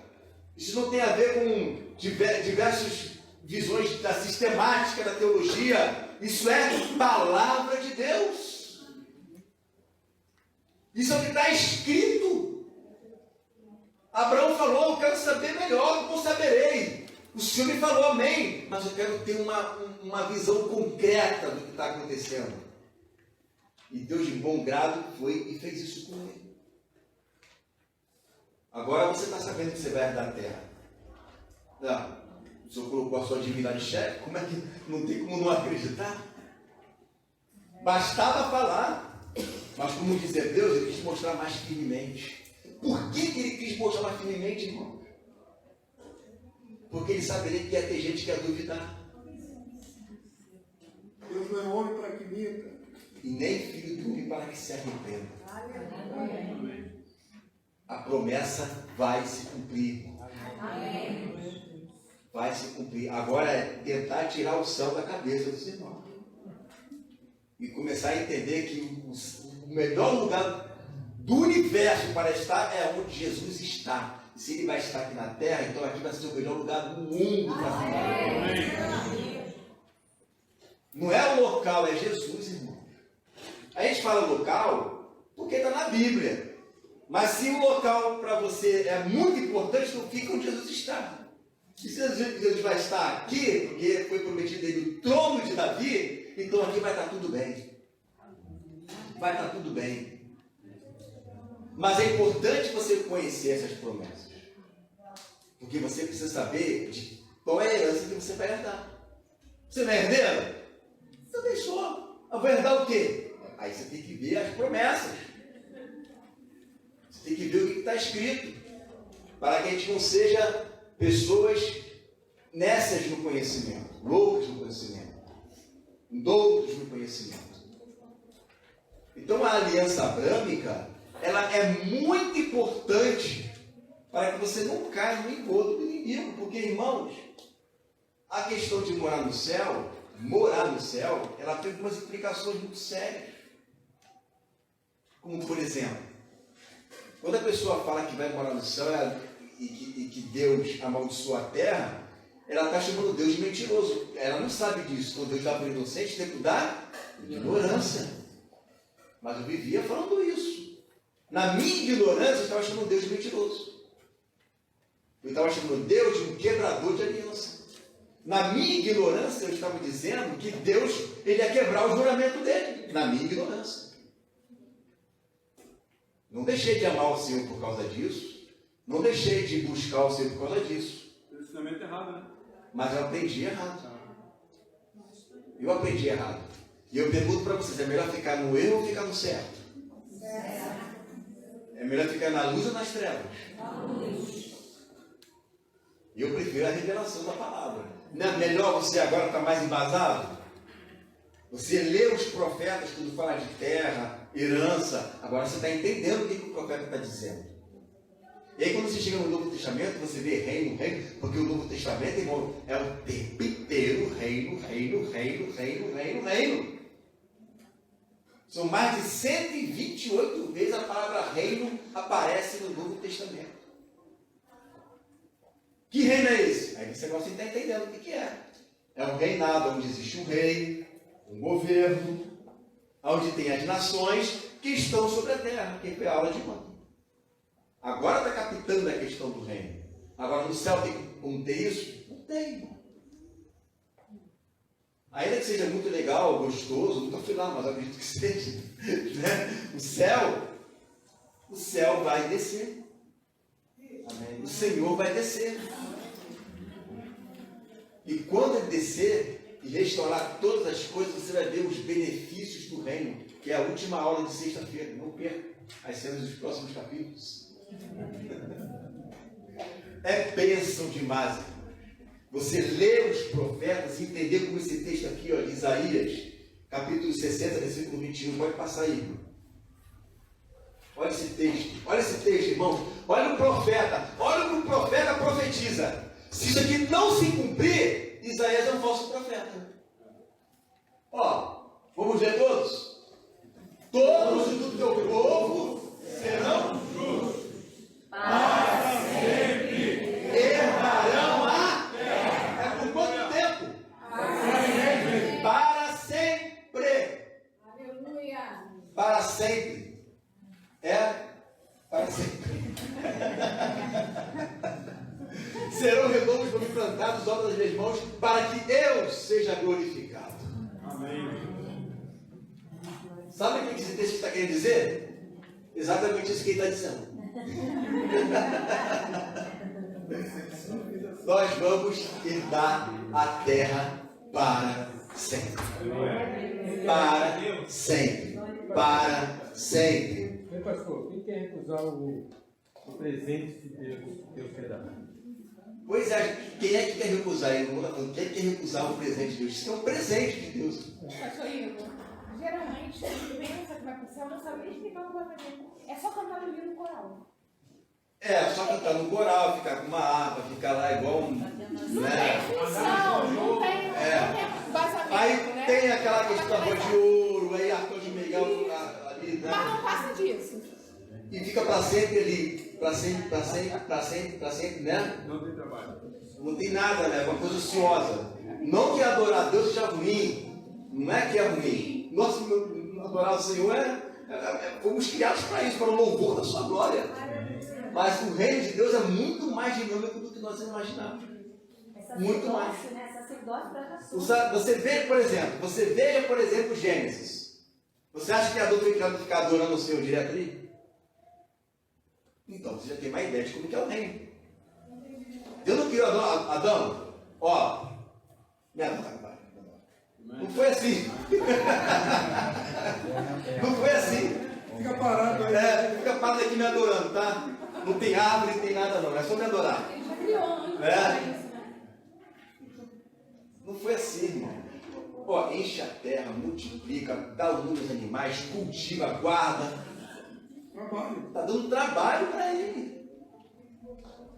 Isso não tem a ver com diversas visões da sistemática da teologia. Isso é palavra de Deus. Isso é o que está escrito. Abraão falou: eu quero saber melhor, como saberei. O Senhor me falou amém, mas eu quero ter uma visão concreta do que está acontecendo. E Deus, de bom grado, foi e fez isso com ele. Agora você está sabendo que você vai herdar a terra. Não. O Senhor colocou a sua divindade em xeque. Como é que não tem como não acreditar? Bastava falar. Mas como diz Deus, ele quis mostrar mais firmemente. Por que ele quis mostrar mais firmemente, irmão? Porque ele saberia que ia ter gente que ia duvidar. Deus não é homem para que minta. E nem filho do homem para que se arrependa. Aleluia. A promessa vai se cumprir. Amém. Vai se cumprir. Agora é tentar tirar o céu da cabeça dos irmãos. E começar a entender que o melhor lugar do universo para estar é onde Jesus está. E se ele vai estar aqui na terra, então aqui vai ser o melhor lugar do mundo para ficar. Não é o local, é Jesus, irmão. A gente fala local porque está na Bíblia. Mas se o local para você é muito importante, então fica onde Jesus está. E se Jesus vai estar aqui, porque foi prometido ele o trono de Davi, então aqui vai estar tudo bem. Vai estar tudo bem. Mas é importante você conhecer essas promessas. Porque você precisa saber de qual é a herança que você vai herdar. Você não é herdeiro? Você deixou. Eu vou herdar o quê? Aí você tem que ver as promessas. Você tem que ver o que está escrito. Para que a gente não seja pessoas nessas no conhecimento, loucos no conhecimento, doutos no conhecimento. Então a aliança abrâmica, ela é muito importante para que você não caia no engodo do inimigo, porque, irmãos, a questão de morar no céu, ela tem algumas implicações muito sérias. Como, por exemplo, quando a pessoa fala que vai morar no céu e que Deus amaldiçoa a terra, ela está chamando Deus de mentiroso. Ela não sabe disso. Então Deus dá para o inocente tempo da ignorância. Mas eu vivia falando isso. Na minha ignorância, eu estava chamando Deus de mentiroso. Eu estava chamando Deus de um quebrador de aliança. Na minha ignorância, eu estava dizendo que Deus ele ia quebrar o juramento dele. Na minha ignorância. Não deixei de amar o Senhor por causa disso. Não deixei de buscar o Senhor por causa disso. Ensinamento errado, né? Mas eu aprendi errado. Eu aprendi errado. E eu pergunto para vocês, é melhor ficar no erro ou ficar no certo? É melhor ficar na luz ou nas trevas? Eu prefiro a revelação da palavra. Não é melhor você agora estar mais embasado? Você lê os profetas quando fala de terra, herança, agora você está entendendo o que o profeta está dizendo. E aí quando você chega no Novo Testamento, você vê reino, porque o Novo Testamento, irmão, é o tempo inteiro reino. São mais de 128 vezes a palavra reino aparece no Novo Testamento. Que reino é esse? Aí você agora está entendendo o que é. É um reinado onde existe um rei, um governo, onde tem as nações que estão sobre a terra, que foi a aula de ontem. Agora está captando a questão do reino. Agora no céu tem como ter isso? Não tem. Ainda que seja muito legal, gostoso, nunca fui lá, mas acredito que seja. Né? O céu vai descer. Amém. O Senhor vai descer. E quando ele descer e restaurar todas as coisas, você vai ver os benefícios do reino, que é a última aula de sexta-feira. Não perca as cenas dos próximos capítulos. É bênção demais. Você lê os profetas e entender como esse texto aqui, ó, de Isaías, capítulo 60, versículo 21, pode passar aí. Olha esse texto, irmão. Olha o profeta, olha o que o profeta profetiza. Se isso aqui não se cumprir, Isaías é um falso profeta. Ó, vamos ver todos? Todos do teu povo serão justos. Para sempre herdarão a terra. É por quanto tempo? Para sempre. Aleluia. Para sempre. É para sempre. Serão redondos como plantados, obras das minhas mãos, para que eu seja glorificado. Amém. Sabe o que esse texto está querendo dizer? Exatamente isso que ele está dizendo. Nós vamos herdar a terra para sempre. Para sempre. Para sempre. Meu pastor, quem quer recusar o presente que Deus quer dar? Pois é, quem é que quer recusar? Quem quer recusar o presente de Deus? Isso é um presente de Deus. Pastor Igor, geralmente, quando pensa que vai pro céu, não sabe nem explicar o que vai fazer. É só cantar no livro coral. É, só cantar no coral, ficar com uma harpa, ficar lá igual um. Não tem Né? função, não tem vazamento, Aí né? tem aquela questão da rua de ouro, aí Arcanjo Miguel ali, né? Mas não passa disso. E fica para sempre ali, para sempre, para sempre, para sempre, para sempre, né? Não tem trabalho. Não tem nada, né? Uma coisa ociosa. Não que adorar a Deus seja ruim, não é que é ruim. Nossa, adorar o Senhor fomos criados para isso, para o louvor da sua glória. Mas o reino de Deus é muito mais dinâmico do que nós imaginamos. Muito mais. Você veja, por exemplo, Gênesis. Você acha que Adão tem que ficar adorando o Senhor direto ali? Então, você já tem uma ideia de como que é o reino. Deus não criou Adão, ó, me adora, pai. Não foi assim. Não foi assim. Fica parado aí. Fica parado aqui me adorando, tá? Não tem árvore, não tem nada não, é só me adorar. Ele já criou antes É. pra isso, né? Não foi assim, irmão. Ó, enche a terra, multiplica, dá o número dos animais, cultiva, guarda. Trabalho. Está dando trabalho para ele.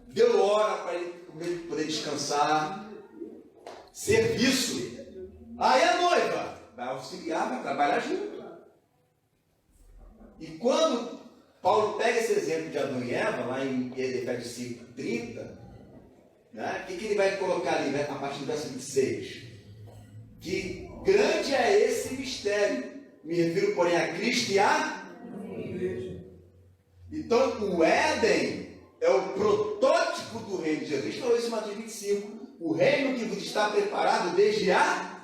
Deu hora para ele poder descansar. Serviço. Aí a noiva vai auxiliar, vai trabalhar junto. E quando Paulo pega esse exemplo de Adão e Eva, lá em Efésios 5:30, né, o que ele vai colocar ali, né, a partir do verso 26? Que grande é esse mistério. Me refiro, porém, a Cristo e a igreja. Então, o Éden é o protótipo do reino de Jesus. Falou isso em Mateus 25. O reino que vos está preparado desde a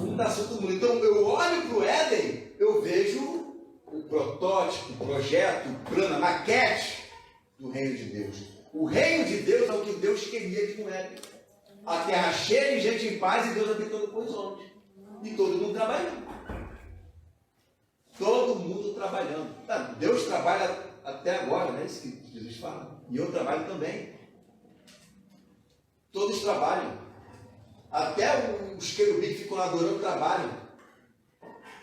fundação do mundo. Então, eu olho para o Éden, eu vejo o protótipo, o projeto, o plano, a maquete do reino de Deus. O reino de Deus é o que Deus queria que não era. A terra cheia de gente em paz e Deus habitando com os homens. E todo mundo trabalhando. Todo mundo trabalhando. Tá, Deus trabalha até agora, né? Isso que Jesus fala. E eu trabalho também. Todos trabalham. Até os querubins que ficam lá adorando trabalham.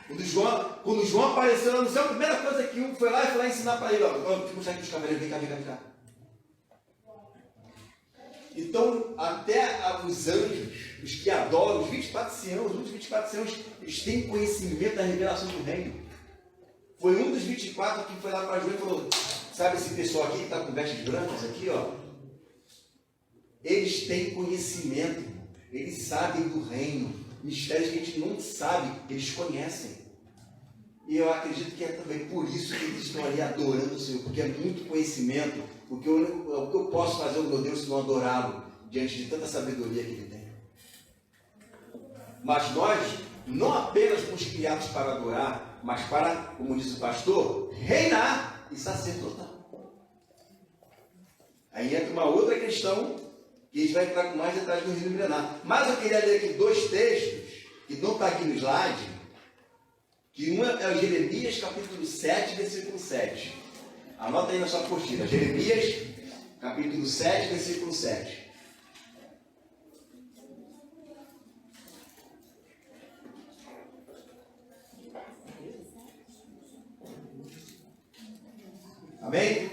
Quando João apareceu lá no céu, a primeira coisa que um foi lá ensinar para ele, ó, vamos mostrar aqui os cavaleiros, vem cá. Então, até os anjos, os que adoram, os 24 anciãos, os 24 anciãos, eles têm conhecimento da revelação do reino. Foi um dos 24 que foi lá para João e falou, sabe esse pessoal aqui que está com vestes brancas aqui, ó? Eles têm conhecimento, eles sabem do reino, mistérios que a gente não sabe, eles conhecem. E eu acredito que é também por isso que eles estão ali adorando o Senhor, porque é muito conhecimento, porque o que eu posso fazer, o meu Deus, se não adorá-lo, diante de tanta sabedoria que ele tem. Mas nós não apenas fomos criados para adorar, mas para, como diz o pastor, reinar e sacerdotar. Aí entra uma outra questão que a gente vai entrar com mais detalhes no reino milenar. Mas eu queria ler aqui dois textos, que não está aqui no slide, que um é o Jeremias capítulo 7, versículo 7. Anota aí na sua apostila. Jeremias capítulo 7, versículo 7. Amém?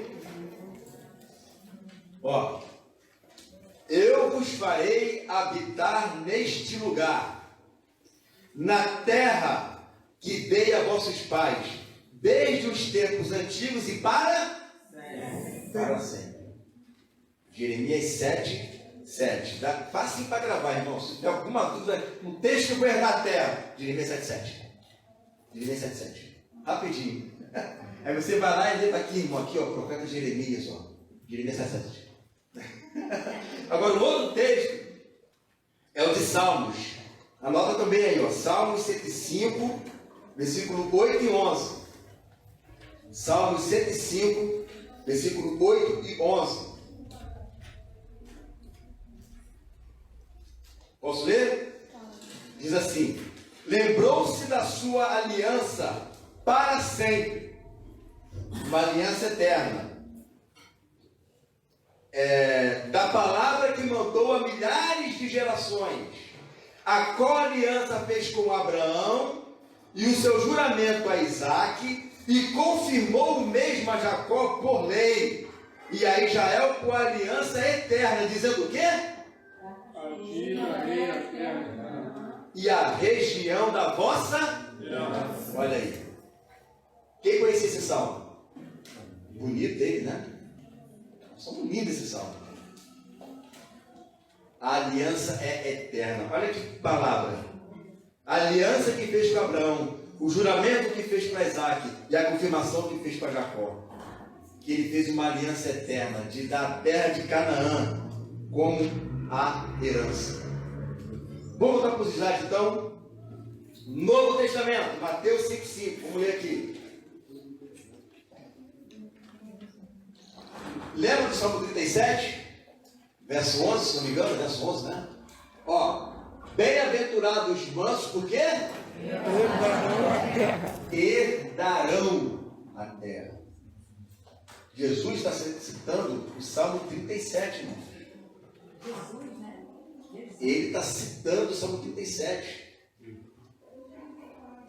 Ó, eu vos farei habitar neste lugar, na terra que dei a vossos pais, desde os tempos antigos e para sempre. Jeremias 7, 7. Dá fácil para gravar, irmão. Se tiver alguma dúvida, no texto que eu vou errar a terra, Jeremias 7, 7. Jeremias 7, 7. Rapidinho. Aí você vai lá e lê aqui, irmão, aqui, ó, profeta Jeremias, ó. Jeremias 7, 7. Agora, o outro texto é o de Salmos. Anota também aí, ó, Salmos 105, versículo 8 e 11. Salmo 105, versículo 8 e 11. Posso ler? Diz assim: lembrou-se da sua aliança para sempre, uma aliança eterna, da palavra que mandou a milhares de gerações, a qual aliança fez com Abraão e o seu juramento a Isaque, e confirmou o mesmo a Jacó por lei, e a Israel por aliança eterna, dizendo o quê? Aqui darei a terra. E a região da vossa? Olha aí. Quem conhecia esse salmo? Bonito ele, né? Salmo lindo esse salmo. A aliança é eterna. Olha que palavra. A aliança que fez com Abraão, o juramento que fez para Isaque e a confirmação que fez para Jacó. Que ele fez uma aliança eterna de dar a terra de Canaã como a herança. Vamos voltar para os slides então. Novo Testamento, Mateus 5,5. Vamos ler aqui. Lembra do Salmo 37? Verso 11, se não me engano, verso 11, né? Ó, bem-aventurados os mansos, por quê? Herdarão a terra. Jesus está citando o Salmo 37, irmão. Ele está citando o Salmo 37.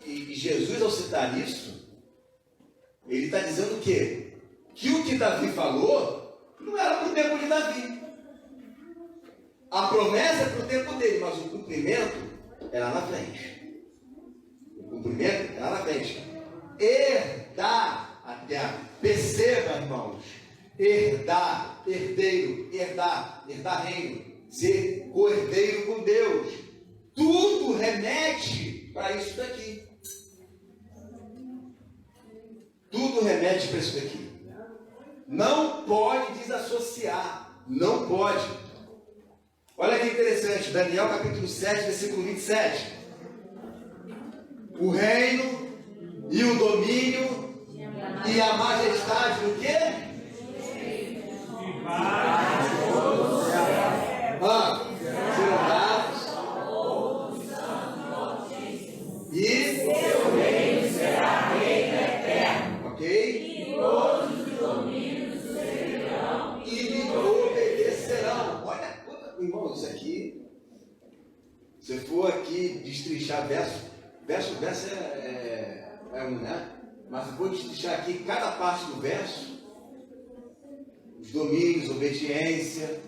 E Jesus, ao citar isso, ele está dizendo o quê? Que o que Davi falou não era para o tempo de Davi. A promessa é para o tempo dele, mas o cumprimento é lá na frente. O cumprimento é lá na frente. Herdar a terra. Perceba, irmãos. Herdar, herdeiro, herdar reino. Ser co-herdeiro com Deus. Tudo remete para isso daqui. Tudo remete para isso daqui. Não pode desassociar. Não pode. Olha que interessante. Daniel capítulo 7, versículo 27. O reino e o domínio e a majestade do quê? Serão dados. E seu reino será reino eterno. Ok? E todos os domínios servirão e lhe obedecerão. Olha, irmão, isso aqui. Se for aqui destrinchar verso é um, né? Mas se for destrinchar aqui cada parte do verso, os domínios, obediência.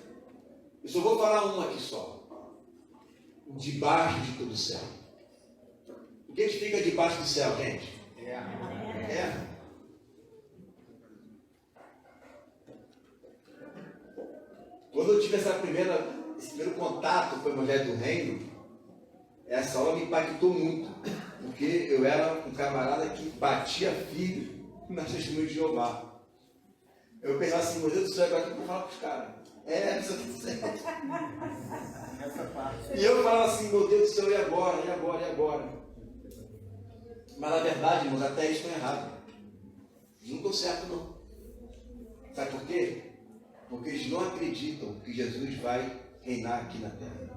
Eu só vou falar um aqui só. Debaixo de todo o céu. O que fica debaixo do céu, gente? Terra. Quando eu tive esse primeiro contato com o Evangelho do Reino, essa aula me impactou muito, porque eu era um camarada que batia firme nas testemunhas de Jeová. Eu pensava assim, meu Deus do céu, agora eu vou falar para os caras. E eu falava assim, meu Deus do céu, e agora? Mas na verdade, irmãos, até eles estão errados. Não estou certo, não. Sabe por quê? Porque eles não acreditam que Jesus vai reinar aqui na terra.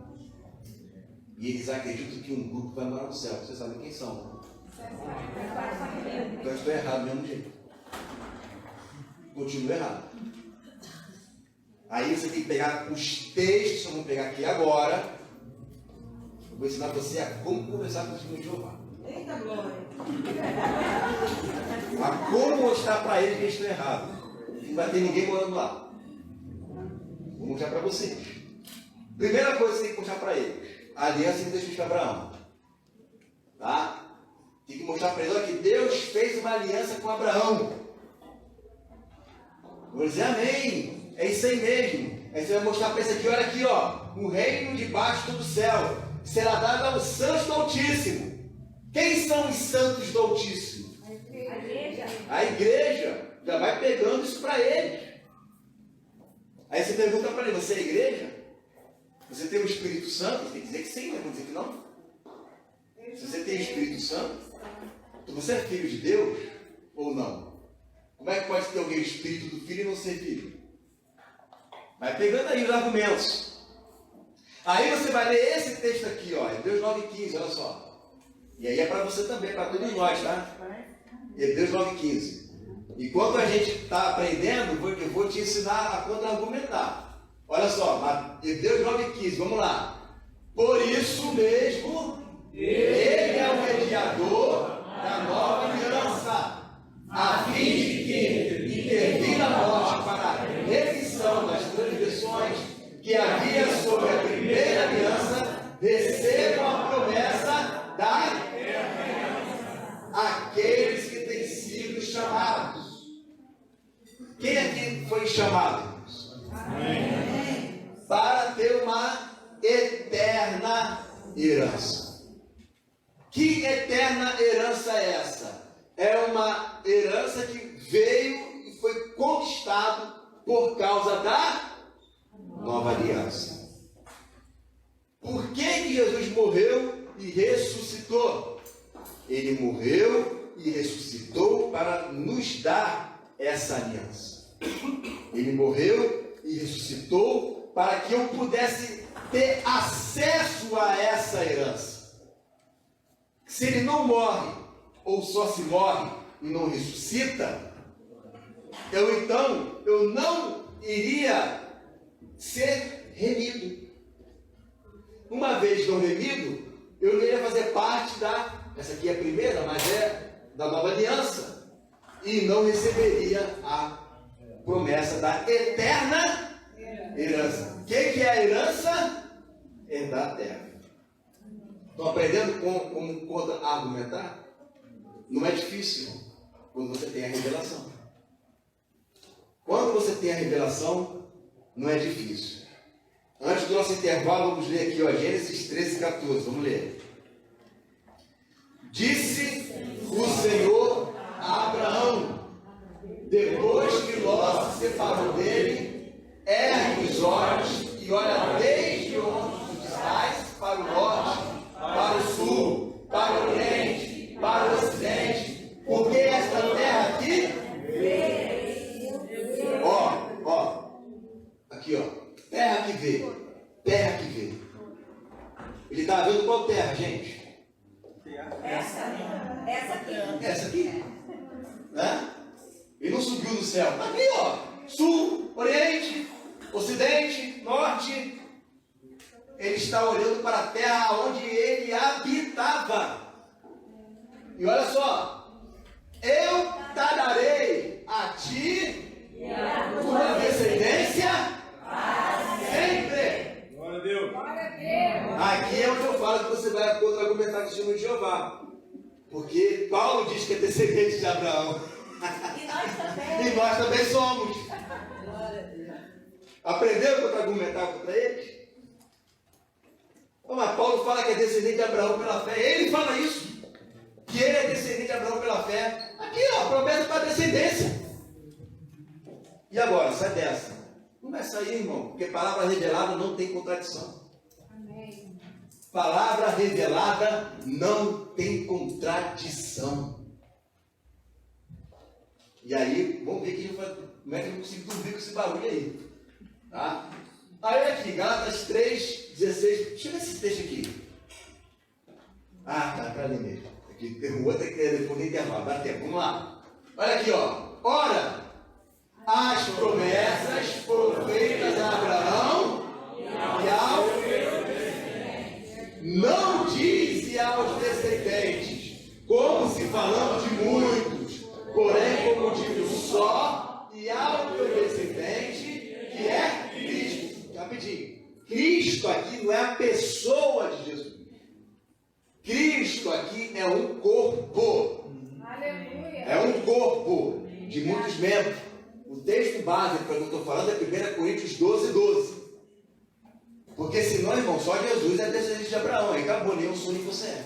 E eles acreditam que um grupo vai morar no céu. Vocês sabem quem são, não? Então eu estou errado do mesmo jeito. Continuo errado. Aí você tem que pegar os textos, vamos pegar aqui agora. Eu vou ensinar você a como conversar com o Senhor de Jeová. Eita glória! A como mostrar para eles que eles estão errados. Não vai ter ninguém morando lá. Vou mostrar para vocês. Primeira coisa que você tem que mostrar para eles. A aliança que Deus fez para Abraão. Tá? Tem que mostrar para eles, olha que Deus fez uma aliança com Abraão. Vou dizer amém. É isso aí mesmo. Aí você vai mostrar para esse aqui, olha aqui, ó. O reino debaixo do céu será dado aos santos do Altíssimo. Quem são os santos do Altíssimo? A igreja. A igreja. Já vai pegando isso para eles. Aí você pergunta para ele, você é a igreja? Você tem o Espírito Santo? Tem que dizer que sim, não tem que dizer que não. Se você tem o Espírito Santo, Você é filho de Deus ou não? Como é que pode ter alguém espírito do filho e não ser filho? Vai pegando aí os argumentos. Aí você vai ler esse texto aqui, ó, Hebreus 9,15, olha só. E aí é para você também, para todos nós, tá? Hebreus 9,15. Enquanto a gente está aprendendo, eu vou te ensinar a contra-argumentar. Olha só, Hebreus 9,15, vamos lá. Por isso mesmo, ele é o mediador da nova aliança, a fim de que, intervindo a morte para a remissão das transgressões que havia sobre a primeira aliança, recebam a promessa da aqueles que têm sido chamados. Quem aqui foi chamado? Amém. Para ter uma eterna herança. Que eterna herança é essa? É uma herança que veio e foi conquistado por causa da nova aliança. Por que Jesus morreu e ressuscitou? Ele morreu e ressuscitou para nos dar essa aliança. Ele morreu e ressuscitou para que eu pudesse ter acesso a essa herança. Se ele não morre, ou só se morre e não ressuscita, eu não iria ser remido. Uma vez não remido, eu não ia fazer parte essa aqui é a primeira, mas é da nova aliança, e não receberia a promessa da eterna herança. O que é a herança? Herdar a terra. Estão aprendendo como contra-argumentar? Não é difícil quando você tem a revelação. Quando você tem a revelação, não é difícil. Antes do nosso intervalo, vamos ler aqui, ó, Gênesis 13:14. Vamos ler. Disse o Senhor a Abraão, depois que Ló se separou dele, ergue os olhos e olha desde onde tu estás para o norte, para o sul, para o oriente, para o ocidente, porque esta terra aqui, aqui ó, terra que vê, terra que vê. Ele está vendo qual terra, gente? Essa aqui. Essa aqui, né? Ele não subiu do céu, está aqui ó, sul, oriente, ocidente, norte. Ele está olhando para a terra onde ele habitava. E olha só, eu darei a ti e a tua descendência sempre. Glória a Deus. Aqui é onde eu falo que você vai contra-argumentar com o Senhor de Jeová. Porque Paulo diz que é descendente de Abraão. E nós também. E nós também somos. Aprenderam contra-argumentar contra eles? Mas Paulo fala que é descendente de Abraão pela fé. Ele fala isso. Que ele é descendente de Abraão pela fé. Aqui, ó, promessa para a descendência. E agora, sai dessa. Não vai sair, irmão, porque palavra revelada não tem contradição. Amém. Palavra revelada não tem contradição. E aí, vamos ver como é que eu consigo dormir com esse barulho aí. Tá? Aí aqui, Gálatas 3:16. Deixa eu ver esse texto aqui. Tá ali mesmo. Aqui, tem um outro que é depois do intervalo. Dá tempo, vamos lá. Olha aqui, ó. Ora, as promessas foram feitas a Abraão e ao não diz e aos descendentes, como se falando de muitos, porém como de um só, e ao teu descendente, que é Cristo. Rapidinho. Cristo aqui não é a pessoa de Jesus. Cristo aqui é um corpo. Aleluia. É um corpo de muitos membros. O texto básico que eu estou falando é 1 Coríntios 12:12. Porque senão, irmão, só Jesus é descendente de Abraão. Aí acabou, nem eu sou nem você é.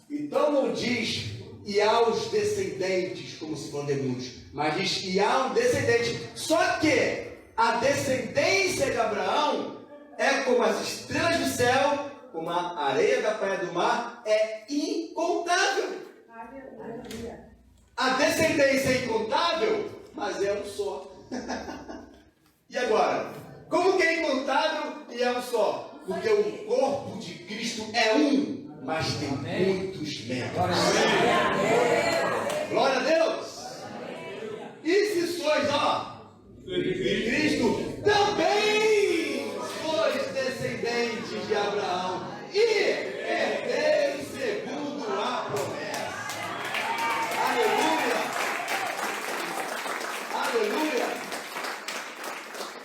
Então não diz e aos descendentes, como se falando de muitos, mas diz e há um descendente. Só que a descendência de Abraão é como as estrelas do céu, como a areia da praia do mar, é incontável. A descendência é incontável, mas é um só. E agora? Como que é incontável e é um só? Porque o corpo de Cristo é um, mas tem muitos membros. Glória a Deus! E se sois, de Cristo, também sois descendentes de Abraão e herdeiros segundo a promessa. Aleluia! Aleluia!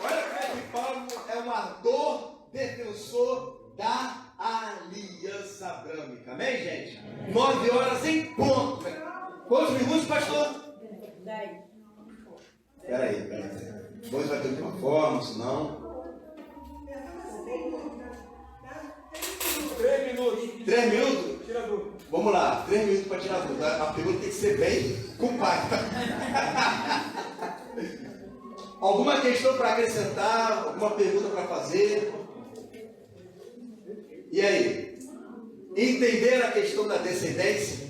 Olha como é que Paulo é um ardor defensor da aliança abrâmica. Amém, gente? 9 horas em ponto. Quantos minutos, pastor? 10. Peraí. Depois vai ter de uma forma, senão. 3 minutos. 3 minutos? Tira a dúvida. Vamos lá, 3 minutos para tirar a dúvida. A pergunta tem que ser bem compacta. Alguma questão para acrescentar? Alguma pergunta para fazer? E aí? Entender a questão da descendência?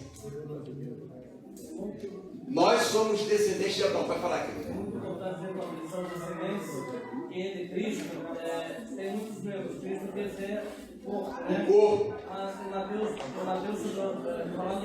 Nós somos descendentes de Abraão. Vai falar aqui. Está dizendo a lição de descendência que ele, Cristo, tem muitos membros. Cristo quer dizer corpo, né? O corpo. Mas em Mateus, falando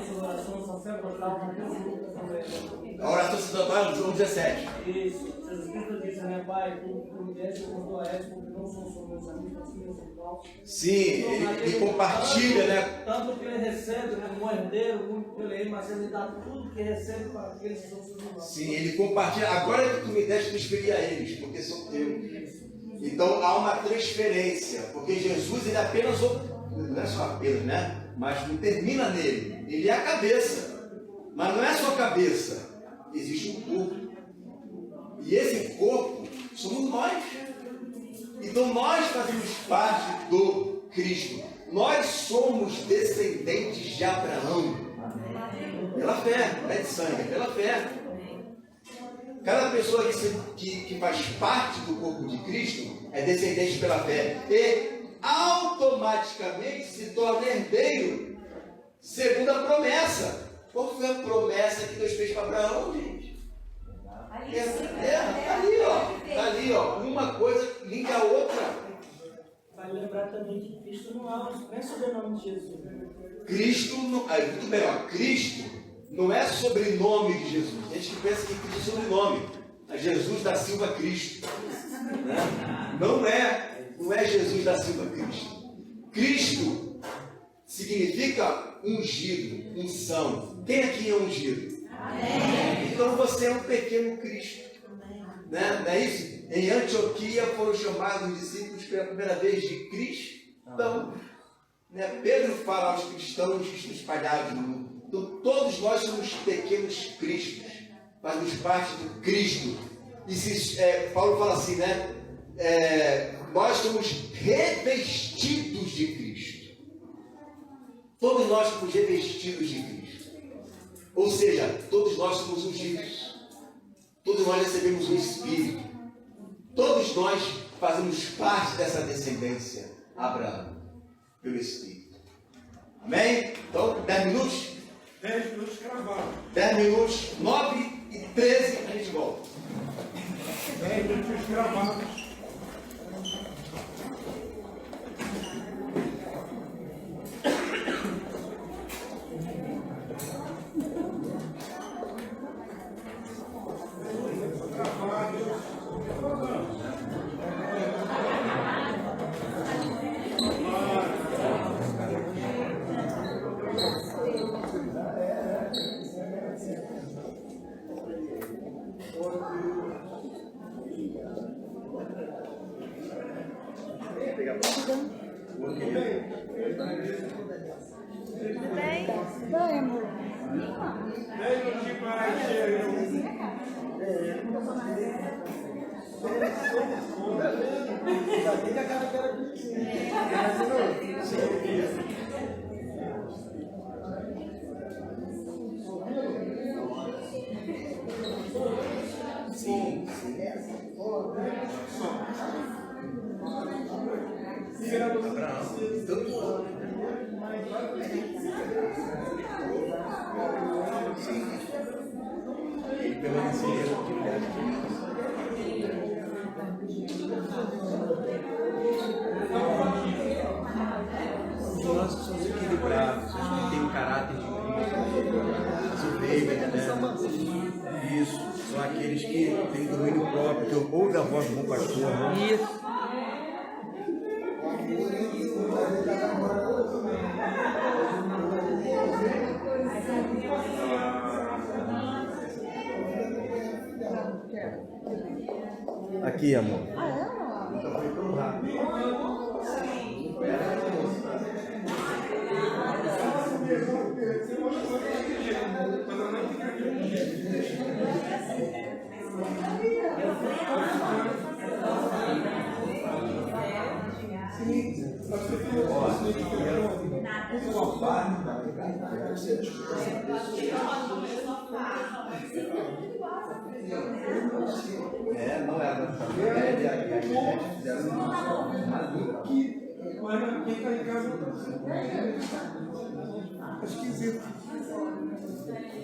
sobre oração sacerdotal, Mateus Lucas também. A oração sacerdotal, João 17. Isso. Jesus Cristo disse, né, Pai, tu me deste com tua ética, porque não são só meus amigos, mas meus irmãos. Sim, ele compartilha, né? Tanto que ele recebe como um herdeiro, muito pelo ele, mas ele dá tudo que recebe para aqueles que são seus irmãos. Sim, ele compartilha. Agora que tu me deste, transferir a eles, porque são teus. Então há uma transferência, porque Jesus ele apenas, não é só apenas, né? Mas não termina nele. Ele é a cabeça, mas não é só a cabeça. Existe um corpo. E esse corpo somos nós. Então nós fazemos parte do Cristo. Nós somos descendentes de Abraão. Pela fé, não é de sangue, é pela fé. Cada pessoa que faz parte do corpo de Cristo é descendente pela fé. E automaticamente se torna herdeiro segundo a promessa. Qual foi a promessa que Deus fez para Abraão, gente? Está ali, ó. Uma coisa liga a outra. Vale lembrar também que Cristo não é sobrenome de Jesus. Cristo, muito bem, ó. Cristo não é sobrenome de Jesus. Tem gente que pensa que Cristo é sobrenome. É Jesus da Silva Cristo. Né? Não é Jesus da Silva Cristo. Cristo significa ungido, unção. Quem aqui é ungido? Amém. Então você é um pequeno Cristo. Né? Não é isso? Em Antioquia foram chamados os discípulos pela primeira vez de Cristo. Então, né? Pedro fala aos cristãos espalhados no mundo. Então, todos nós somos pequenos Cristos, fazemos parte do Cristo. E Paulo fala assim, né? Nós somos revestidos de Cristo. Todos nós somos revestidos de Cristo. Ou seja, todos nós somos ungidos. Todos nós recebemos o Espírito. Todos nós fazemos parte dessa descendência, Abraão, pelo Espírito. Amém? Então, 10 minutos? 10 minutos cravados. 10 minutos, 9h13, a gente volta. 10 minutos cravados. Ele permanecia na atividade Os nossos são os equilibrados, os que têm o caráter de Cristo. As ovelhas, né? Isso, são aqueles que têm domínio próprio, que ouvem a voz do bom pastor. Isso. Aqui, amor. Foi tão rápido. Não era da família, Mas quem está em casa é esquisito.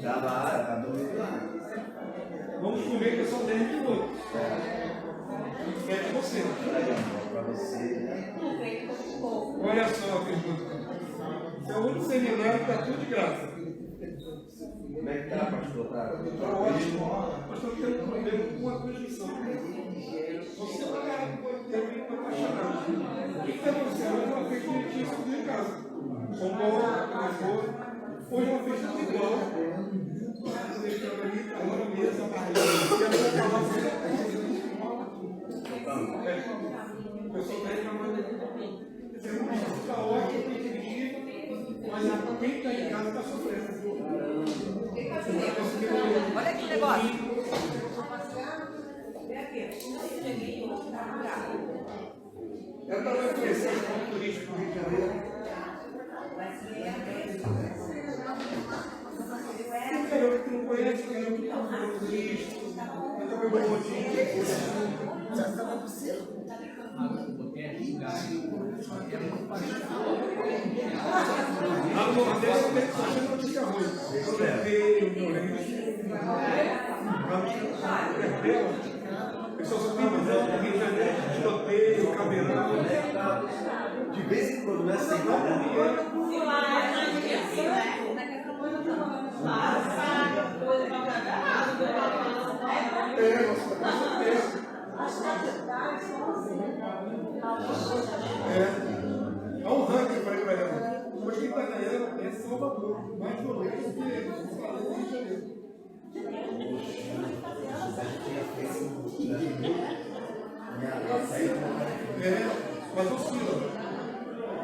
Tá dormindo lá. Vamos comer que são 10 minutos. É de você. Para você. Olha só, querido. É o único seminário que está tudo de graça. Como é que tá, pastor? Está ótimo. Nós estamos tendo um problema com a transmissão. Você vai ter que estar apaixonado. O que está acontecendo? Hoje uma festa de tinha subido em casa. Com bola, hoje uma festa de igual. Deixando ali, está lá na mesa. E a pessoa está lá. O pessoal está reclamando. Está ótimo, tem que dirigir, mas quem está em casa está sofrendo. Olha que negócio. Eu estava conhecendo o ponto turístico do Rio de Janeiro. Tem carioca que não conhece, carioca que não conhece turístico. Eu estava bem motivo. A Nordeste tem que fazer notícia ruim. Eu levei o meu pessoal só tem visão do Rio de Janeiro, tiroteio, camelão. De vez em quando, não é sempre, né? É um ranking para ele ganhar. Hoje quem está ganhando é Salvador, mais violento do que o Rio de Janeiro. Mas oscila.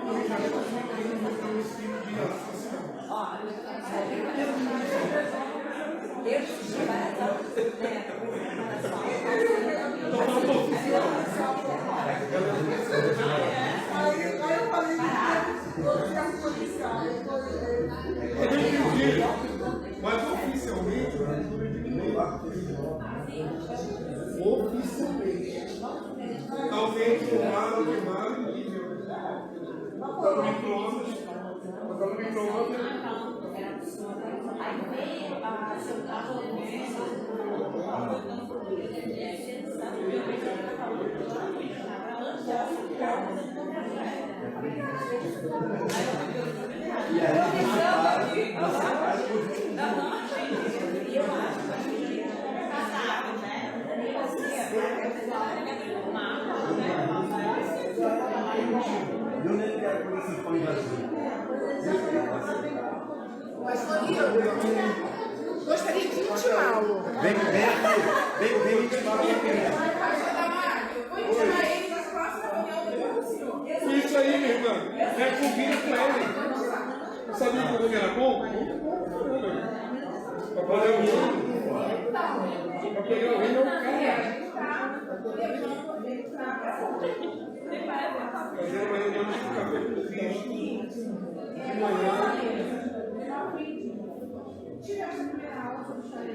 O Rio de Janeiro tem um estilo de assassinato. Mas oficialmente o Brasil diminuiu. Oficialmente. Talvez o mar ou queimar o nível. Está no micro-ondas. Está no micro-ondas. E aí você faz por eu nem quero comer esse pão vazio. Gostaria de intimá-lo. Vem intimar o que Isso aí, minha irmã. É combina com ele. Eu sabia que o nome era bom? Para fazer o nome. Para pegar o reino é um cara. Fazer uma reunião de café com Cristo. De manhã. Tivemos a primeira aula sobre história.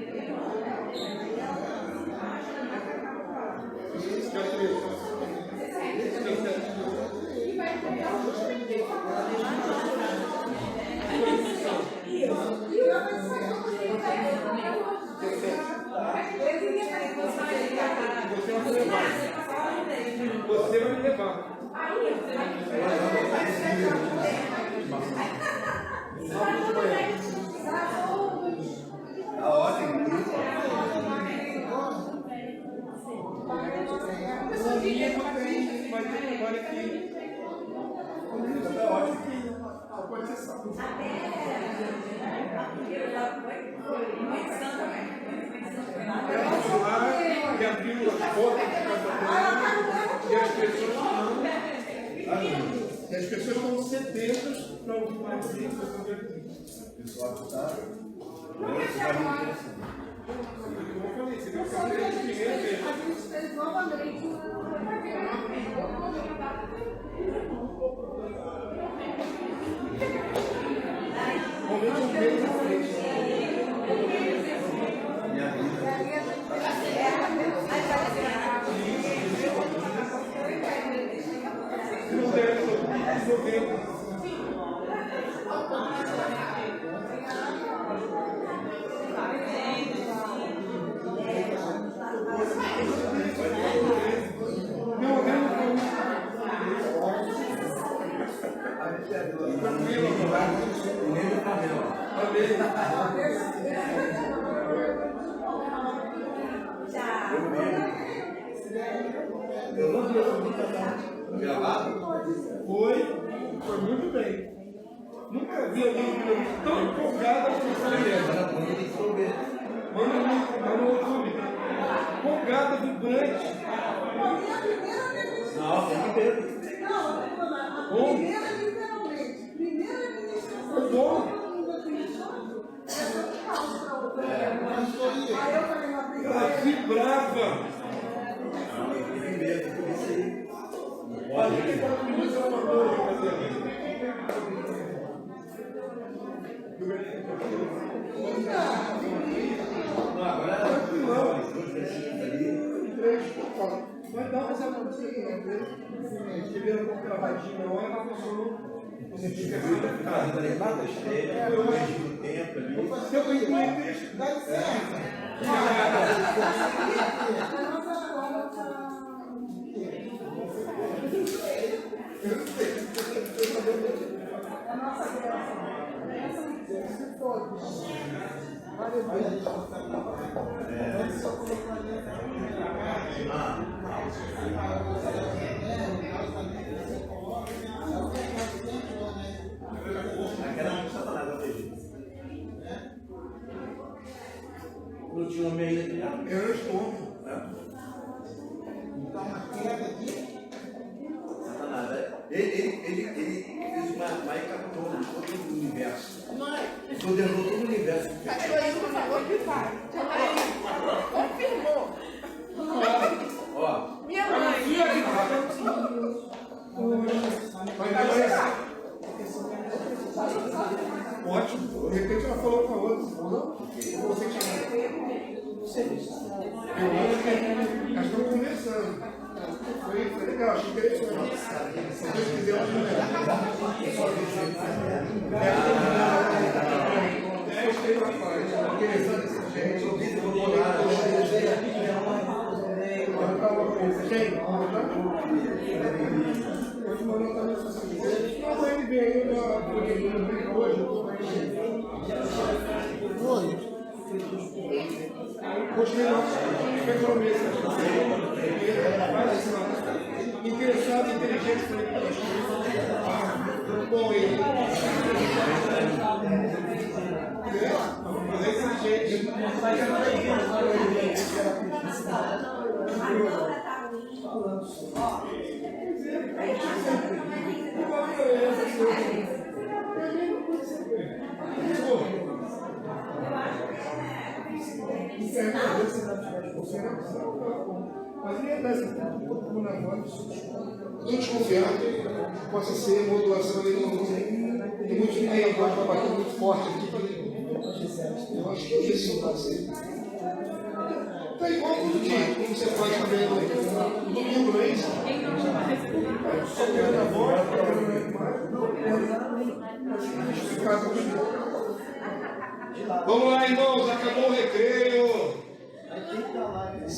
E vai entregar justamente isso. E o professor vai me levar. Você vai me levar. Tá ótimo. Vai ter trabalho aqui. Tá ótimo. Pode ser só. Ela foi lá e abriu as portas da casa dela e as pessoas não. E as pessoas estão sedentas para ouvir mais isso. O pessoal está. Eu falei, você viu que eu falei de dinheiro mesmo. Momento um beijo na frente. Minha vida. Se não der, eu estou vendo. Eu não vi gravado? Foi muito bem. Nunca vi alguém tão empolgada com essa mulher. Manda no YouTube. Empolgada, vibrante. Não, tem que ver. Bom. Foi bom. Ela vibrava. Olha, tem 4 minutos ela mandou eu fazer. Não, agora ela vai dar uma sapatinha, né? Tiveram com cravadinha, olha, ela funcionou. Você fica assim, do tempo ali. eu dá licença. Aquela não precisa nada, não tinha um meio aqui. Eu não estou. Satanás, ele fez uma hecatombe de todo o universo. Coordenou todo o universo. Confirmou. Ó, Minha mãe. Ótimo. De repente ela falou com a outra. Você que nós estamos conversando. Foi legal, achei interessante. Se Deus quiser, eu ajudo. Gostei da paz. Interessante esse gente. Eu vi que eu vou lá. Não, ele veio hoje. Continuar economista. Interessado, inteligente, bom ele. Mas é exigente. Mas ele é dessa desconfiar que possa ser modulação ali no tem muito tempo, vai bater muito forte aqui. Eu acho que isso pode ser. Tá igual todo dia, como você faz também no domingo, não é isso? Só que a voz, vamos lá, irmãos, acabou o recreio.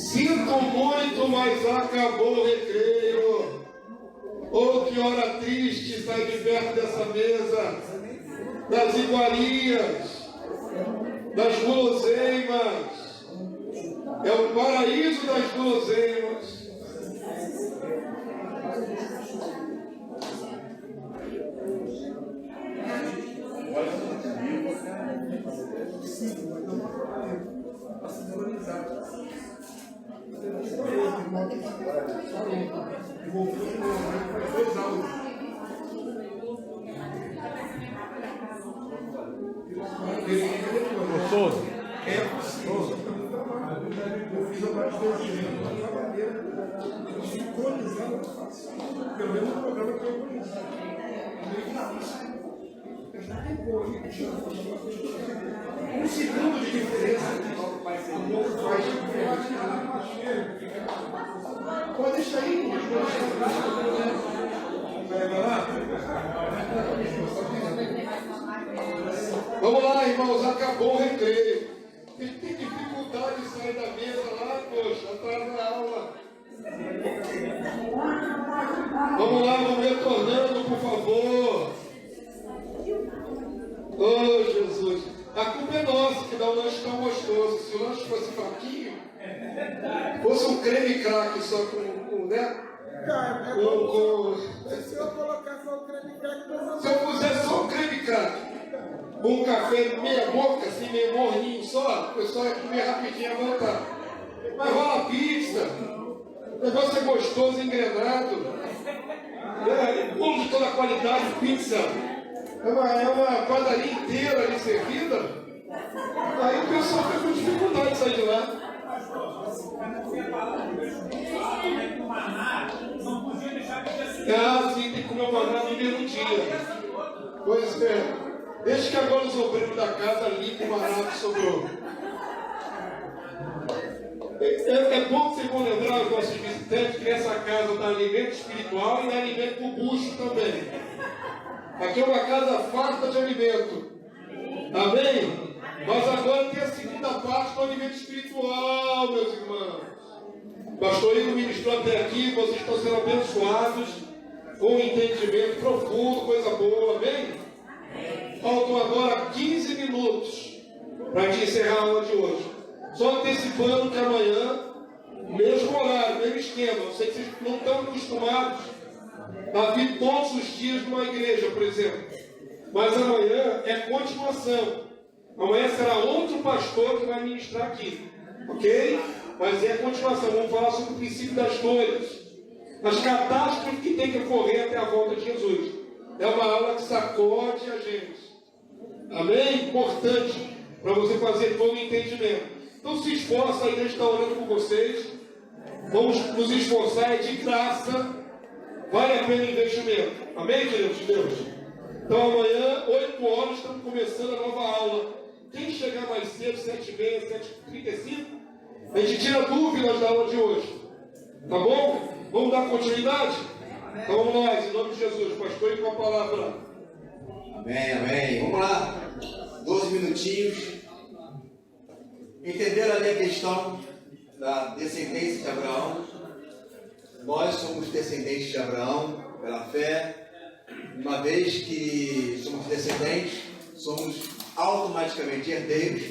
Sinto muito, mas acabou o recreio. Oh, que hora triste sair de perto dessa mesa, das iguarias, das guloseimas. É o paraíso das guloseimas. Gostoso. Eu fiz a parte de uma maneira sincronizada muito fácil. Pelo menos no programa que eu conheço. Um segundo de diferença faz pode deixar aí. Vamos lá, irmãos, acabou o recreio. Quem tem dificuldade de sair da mesa lá, poxa, atrás da aula. Vamos lá, vamos retornando, por favor. Oh, Jesus. A culpa é nossa que dá um lanche tão gostoso. Se o lanche fosse fraquinho, fosse um creme crack só com né? Cara, se eu colocar só o creme crack, se eu puser só um creme crack, um café meia boca, assim, meio morninho só, o pessoal ia comer rapidinho à vontade. Mas rola pizza, o negócio é gostoso, engrenado. Bolo de toda qualidade, pizza. É uma padaria inteira ali servida. Aí o pessoal fica com dificuldade de sair de lá. Ah, sim, tem que comer o maná no mesmo dia. Pois é. Deixa que agora os obreiros da casa limpem o maná que sobrou. É bom que vocês vão lembrar, os nossos visitantes, que nessa casa dá alimento espiritual e dá alimento para o bucho também. Aqui é uma casa farta de alimento. Amém? Mas agora tem a segunda parte do alimento espiritual, meus irmãos. Pastor Igor ministrou até aqui, vocês estão sendo abençoados com um entendimento profundo, coisa boa, amém? Faltam agora 15 minutos para a gente encerrar a aula de hoje. Só antecipando que amanhã, mesmo horário, mesmo esquema. Eu sei que vocês não estão acostumados a vir todos os dias numa igreja, por exemplo. Mas amanhã é continuação. Amanhã será outro pastor que vai ministrar aqui. Ok? Mas é continuação. Vamos falar sobre o princípio das dores. As catástrofes que tem que ocorrer até a volta de Jesus. É uma aula que sacode a gente. Amém? Importante para você fazer todo o entendimento. Então se esforça, a igreja está orando por vocês. Vamos nos esforçar, é de graça. Vale a pena o investimento. Amém, queridos de Deus? Então amanhã, 8 horas, estamos começando a nova aula. Quem chegar mais cedo, 7h30, 7h35, a gente tira dúvidas da aula de hoje. Tá bom? Vamos dar continuidade? Então vamos nós, em nome de Jesus. Pastor, com a palavra. Amém, amém. Vamos lá. 12 minutinhos. Entenderam ali a questão da descendência de Abraão? Nós somos descendentes de Abraão pela fé. Uma vez que somos descendentes, somos automaticamente herdeiros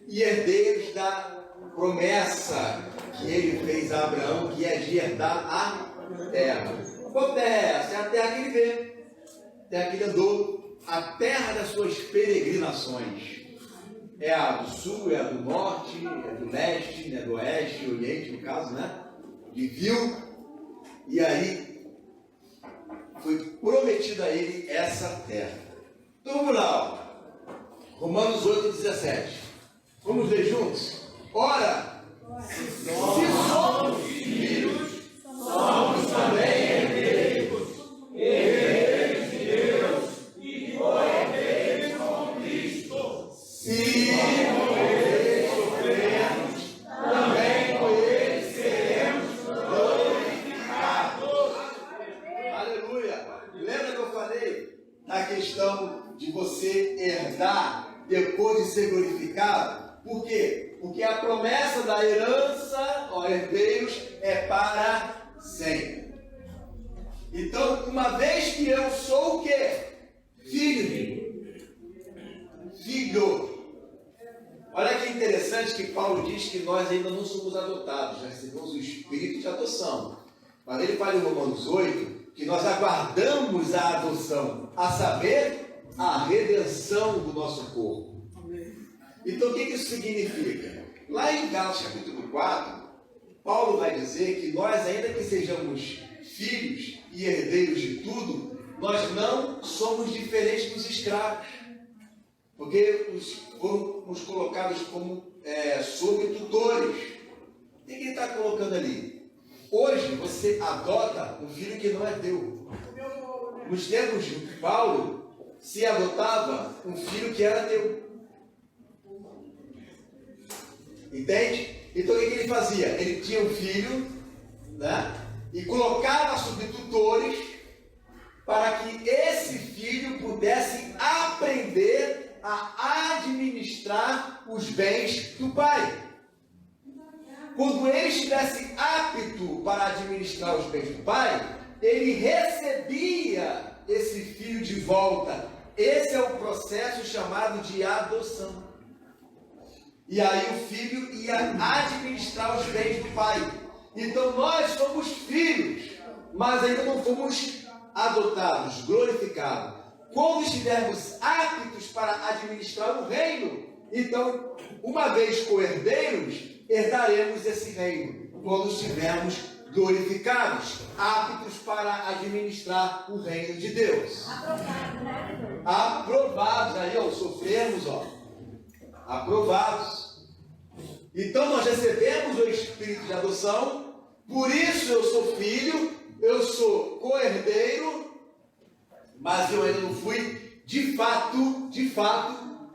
e herdeiros da promessa que ele fez a Abraão, que é de herdar a terra. Qual terra é essa? É a terra que ele vê, a terra que ele andou, a terra das suas peregrinações. É a do sul, é a do norte, é do leste, é do oeste, oriente, no caso, né? Ele viu, e aí foi prometida a ele essa terra. Então vamos lá, ó. Romanos 8,17. Vamos ler juntos? Ora, se somos filhos, somos também herdeiros, herdeiros de Deus e co-herdeiros com Cristo. Se com ele sofremos, também com ele seremos glorificados. Aleluia! Lembra que eu falei na questão de você herdar depois de ser glorificado? Por quê? Porque a promessa da herança, ó, herdeiros, é para sempre. Então, uma vez que eu sou o quê? Filho. Filho. Olha que interessante que Paulo diz que nós ainda não somos adotados, nós recebemos o espírito de adoção. Mas ele fala em Romanos 8 que nós aguardamos a adoção, a saber, a redenção do nosso corpo. Então, o que isso significa? Lá em Gálatas capítulo 4, Paulo vai dizer que nós, ainda que sejamos filhos e herdeiros de tudo, nós não somos diferentes dos escravos. Porque fomos colocados como sob tutores. O que ele está colocando ali? Hoje você adota um filho que não é teu. Nos tempos de Paulo, se adotava um filho que era teu. Entende? Então o que ele fazia? Ele tinha um filho, né? E colocava sob tutores para que esse filho pudesse aprender a administrar os bens do pai. Quando ele estivesse apto para administrar os bens do pai, ele recebia esse filho de volta. Esse é o processo chamado de adoção. E aí o filho ia administrar os bens do pai. Então nós somos filhos, mas ainda não fomos adotados, glorificados. Quando estivermos aptos para administrar o reino, então, uma vez co-herdeiros, herdaremos esse reino. Quando estivermos glorificados, aptos para administrar o reino de Deus. Aprovado, né? Aprovados, aí ó, sofremos, ó. Aprovados. Então nós recebemos o espírito de adoção, por isso eu sou filho, eu sou co-herdeiro, mas eu ainda não fui de fato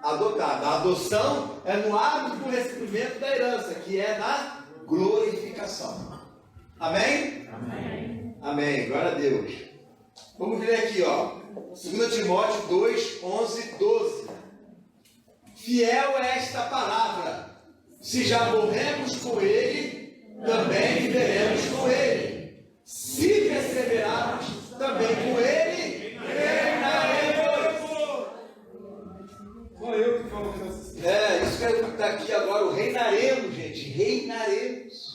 adotado. A adoção é no hábito do recebimento da herança, que é na glorificação. Amém? Amém. Amém. Glória a Deus. Vamos ler aqui, ó. 2 Timóteo 2, 11, 12. Fiel é esta palavra. Se já morremos com ele, também viveremos com ele. Se perseverarmos também com ele, reinaremos. Só eu que falo dessas coisas. Isso que eu estar aqui agora, o reinaremos, gente. Reinaremos.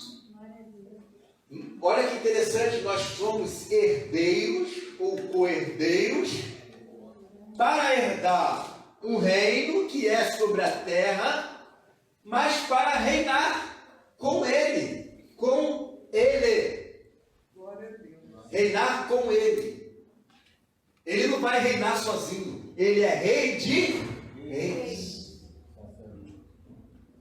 Olha que interessante, nós somos herdeiros ou co-herdeiros para herdar um reino que é sobre a terra, mas para reinar com ele. Com ele. Reinar com ele. Ele não vai reinar sozinho. Ele é rei de reis.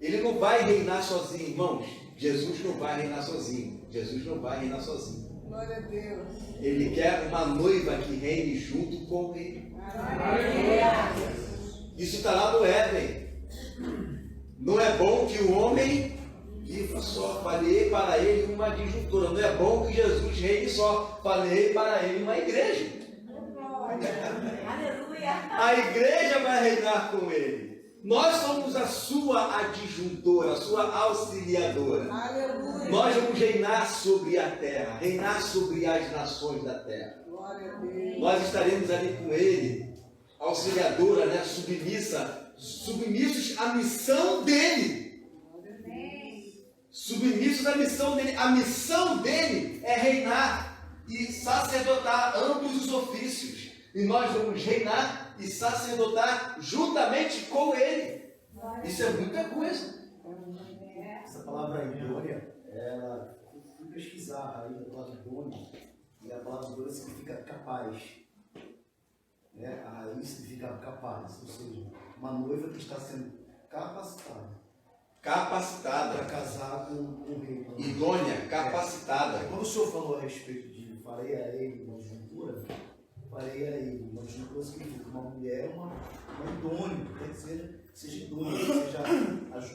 Ele não vai reinar sozinho, irmãos. Jesus não vai reinar sozinho. Jesus não vai reinar sozinho. Glória a Deus. Ele quer uma noiva que reine junto com ele. Isso está lá no Éden. Não é bom que o homem viva só. Falei para ele uma disjuntura. Não é bom que Jesus reine só. Falei para ele uma igreja. Aleluia. A igreja vai reinar com ele. Nós somos a sua adjuntora, a sua auxiliadora. Aleluia. Nós vamos reinar sobre a terra, reinar sobre as nações da terra. Glória a Deus. Nós estaremos ali com ele, auxiliadora, né? Submissos à missão dele. Submissos à missão dele. A missão dele é reinar e sacerdotar ambos os ofícios. E nós vamos reinar e sacerdotar juntamente com ele. Isso é muita coisa. Essa palavra idônea, ela fui pesquisar a raiz da palavra idônea, e a palavra idônea significa capaz. Né? A raiz significa capaz, ou seja, uma noiva que está sendo capacitada para casar com o rei. Idônea, capacitada. Quando o senhor falou a respeito de farei a ele uma juntura, farei a ele uma juntura significa uma mulher, uma idônea, quer dizer, seja idônea, seja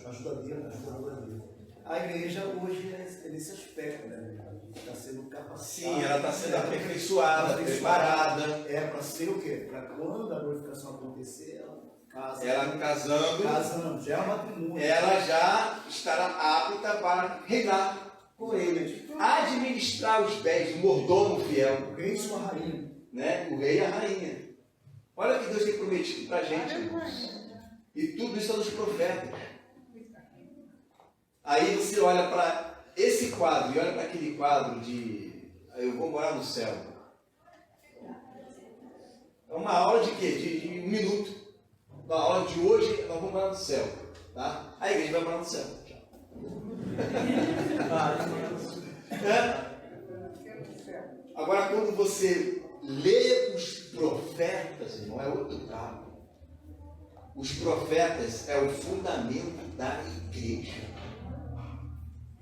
ajudadora dele. A igreja hoje é nesse aspecto, né? Está sendo capacitada. Sim, ela está sendo aperfeiçoada, preparada. É para ser o quê? Para quando a glorificação acontecer, ela ela casando, já é um matrimônio. ela já estará apta para reinar com ele. Administrar os bens, o mordomo fiel. O rei e sua rainha. Né? O rei e a rainha. Olha o que Deus tem prometido para a gente, irmãos. E tudo isso é dos profetas. Aí você olha para esse quadro e olha para aquele quadro de eu vou morar no céu. É uma aula de quê? De 1 minuto. Na aula de hoje, nós vamos morar no céu. Tá? A igreja vai morar no céu. Agora, quando você lê os profetas, irmão, é outro papo. Os profetas é o fundamento da igreja.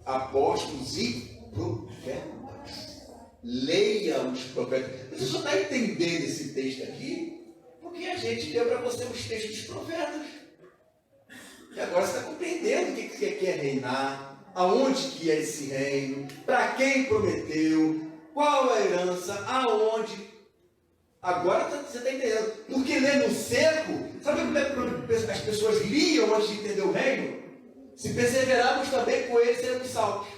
Apóstolos e profetas. Leia os profetas. Você só está entendendo esse texto aqui porque a gente deu para você os textos dos profetas. E agora você está compreendendo o que é reinar, aonde que é esse reino, para quem prometeu, qual a herança, aonde. Agora você está entendendo. Porque ler no seco, sabe como é que as pessoas liam antes de entender o reino? Se perseverarmos também com ele, seremos salvos.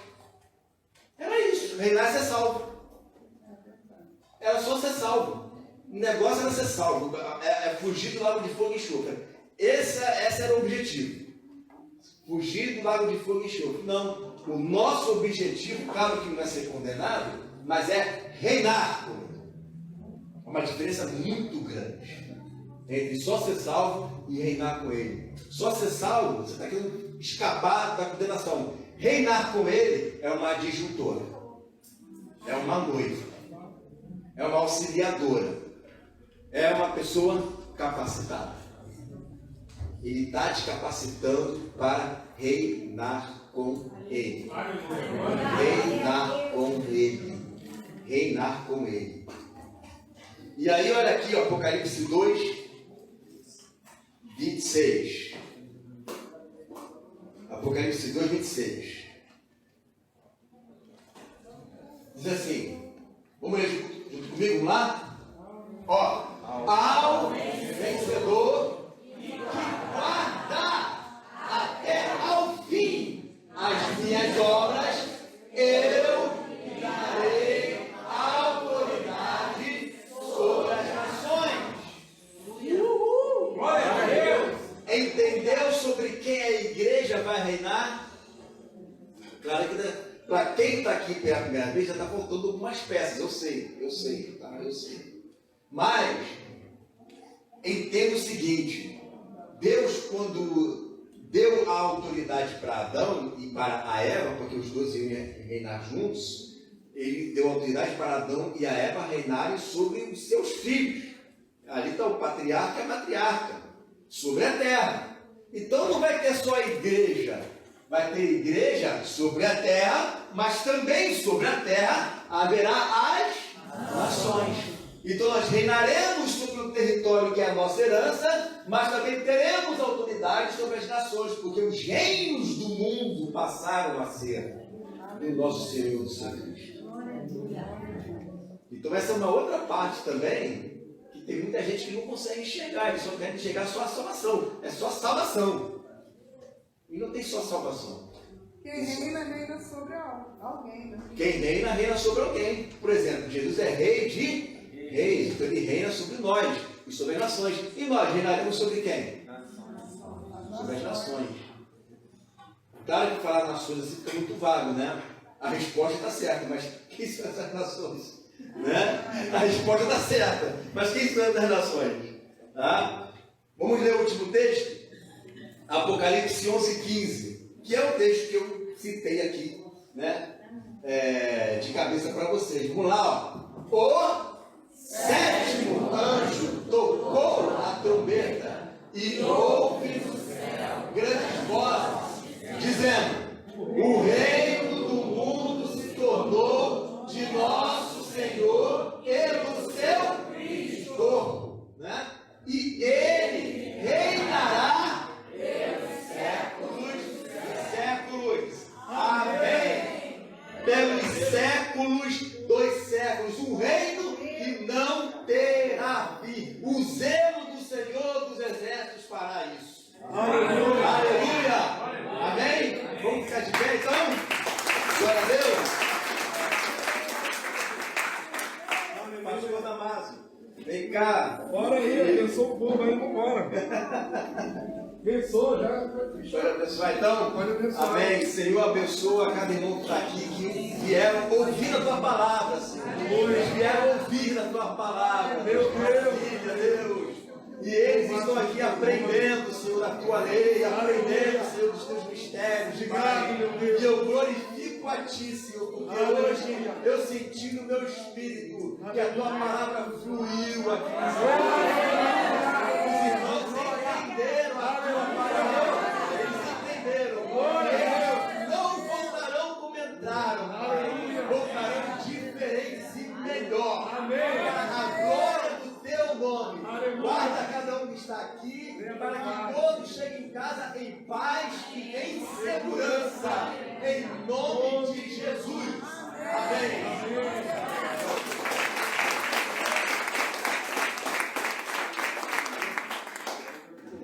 Era isso, reinar é ser salvo. Era só ser salvo. O negócio era ser salvo, é fugir do lago de fogo e enxofre. Esse era o objetivo. Fugir do lago de fogo e enxofre. Não, o nosso objetivo, claro que não é ser condenado, mas é reinar com ele. É uma diferença muito grande entre só ser salvo e reinar com ele. Só ser salvo, você está querendo escapar da condenação. Reinar com ele é uma adjuntora, é uma noiva, é uma auxiliadora, é uma pessoa capacitada. Ele está te capacitando para reinar com ele. Reinar com ele. Reinar com ele. E aí, olha aqui, ó, Apocalipse 2, 26. Apocalipse 2, 26. Diz assim, vamos ler junto comigo, vamos lá? Ó, ao vencedor que guarda até ao fim as minhas obras, eu lhe darei autoridade sobre as nações. Glória a Deus! Entendeu sobre quem a igreja vai reinar? Claro que para quem está aqui pela primeira vez já está faltando algumas peças, eu sei, tá? Eu sei. Mas entenda o seguinte: Deus, quando deu a autoridade para Adão e para a Eva, porque os dois iam reinar juntos, ele deu autoridade para Adão e a Eva reinarem sobre os seus filhos. Ali está o patriarca e a matriarca, sobre a terra. Então não vai ter só a igreja, vai ter igreja sobre a terra, mas também sobre a terra haverá as nações. Então nós reinaremos sobre o território que é a nossa herança, mas também teremos autoridade sobre as nações, porque os reinos do mundo passaram a ser do nosso Senhor do Santo Cristo. Então essa é uma outra parte também, que tem muita gente que não consegue enxergar, eles só querem enxergar só a salvação. É só a e não tem só salvação. Quem reina sobre alguém, né? Quem reina sobre alguém. Por exemplo, Jesus é rei de reis, então ele reina sobre nós e sobre as nações. E nós reinaremos sobre quem? Sobre as nações. Claro que falar nações assim fica muito vago, né? A resposta está certa, mas quem são essas nações? Né? A resposta está certa, mas quem são essas nações? Tá? Vamos ler o último texto? Apocalipse 11, 15, que é o texto que eu citei aqui, né? De cabeça para vocês. Vamos lá, ó. O sétimo anjo tocou a trombeta e houve no céu grandes vozes, dizendo: o reino do mundo se tornou de nosso Senhor e do seu Cristo, né? E ele reinará pelos séculos. Amém. Pelos séculos dos séculos. Um reino que não terá fim. O zelo do Senhor dos Exércitos fará ficar. Bora aí, abençoa o povo, vai embora. Abençoa já. Pode abençoar então? Pode abençoar. Amém. Senhor, abençoa cada irmão que está aqui, que vieram ouvir a tua palavra, Senhor. Eles vieram ouvir a tua palavra, meu Deus, Deus. E eles estão aqui aprendendo, Senhor, a tua lei, aprendendo, Senhor, dos teus mistérios. Pai. E eu glorifico a ti, Senhor, porque hoje eu senti no meu espírito que a tua palavra fluiu aqui. Os irmãos entenderam a tua palavra. Eles entenderam. Eles não voltarão como entraram, Pai. Voltarão diferentes e melhor. Para a glória do teu nome. Guarda cada um que está aqui, para que todos cheguem em casa em paz e em segurança. Em nome de Jesus. Amém.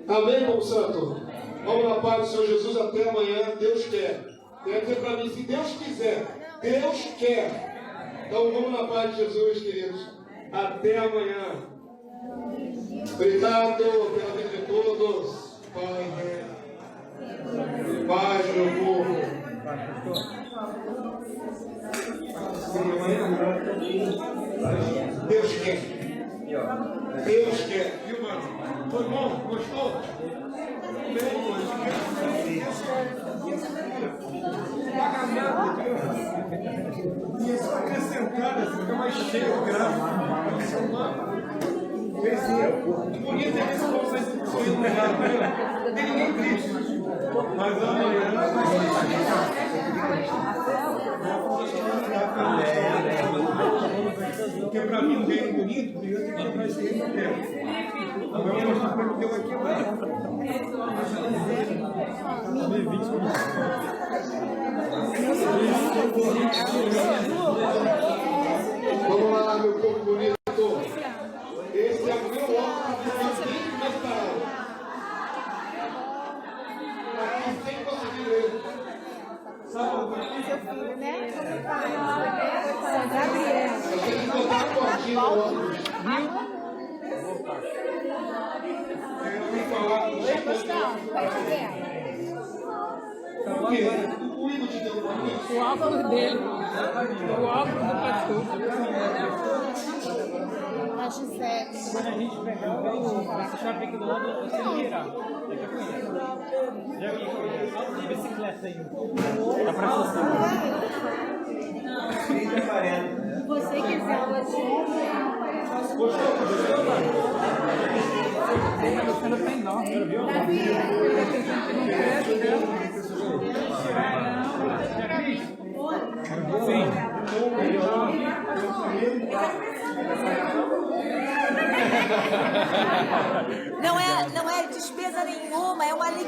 Amém, povo santo. Vamos na paz do Senhor Jesus até amanhã. Deus quer. Quer dizer para mim, se Deus quiser, Deus quer. Então vamos na paz de Jesus, queridos. Até amanhã. Obrigado pela vida de todos. Paz, meu povo. Deus quer. Deus quer. Viu, mano? Foi bom? Gostou? E é só acrescentada, você fica mais cheio, grave. Bonito é esse povo sai sorrindo no lado, não tem ninguém triste. Mas amanhã. Porque pra mim um reino bonito, eu tenho que comprar esse reino inteiro. Agora eu mostro para o teu aqui agora. Vamos lá, meu povo bonito. Esse é o meu óculos de vídeo preparado. Aqui sem conseguir ler. Sabe? Eu tenho que botar a portinha no óculos. Eu tenho que falar com o quê? O Igor te deu O óculos dele. O óculos do pastor. Acho sério. Quando a gente pegar o shopping aqui do lado, você não virar. Daqui a pouco. Já vi, só de bicicleta aí. Dá pra você. Se você quiser Você não tem não. Sim. Não é despesa nenhuma, é uma alegria.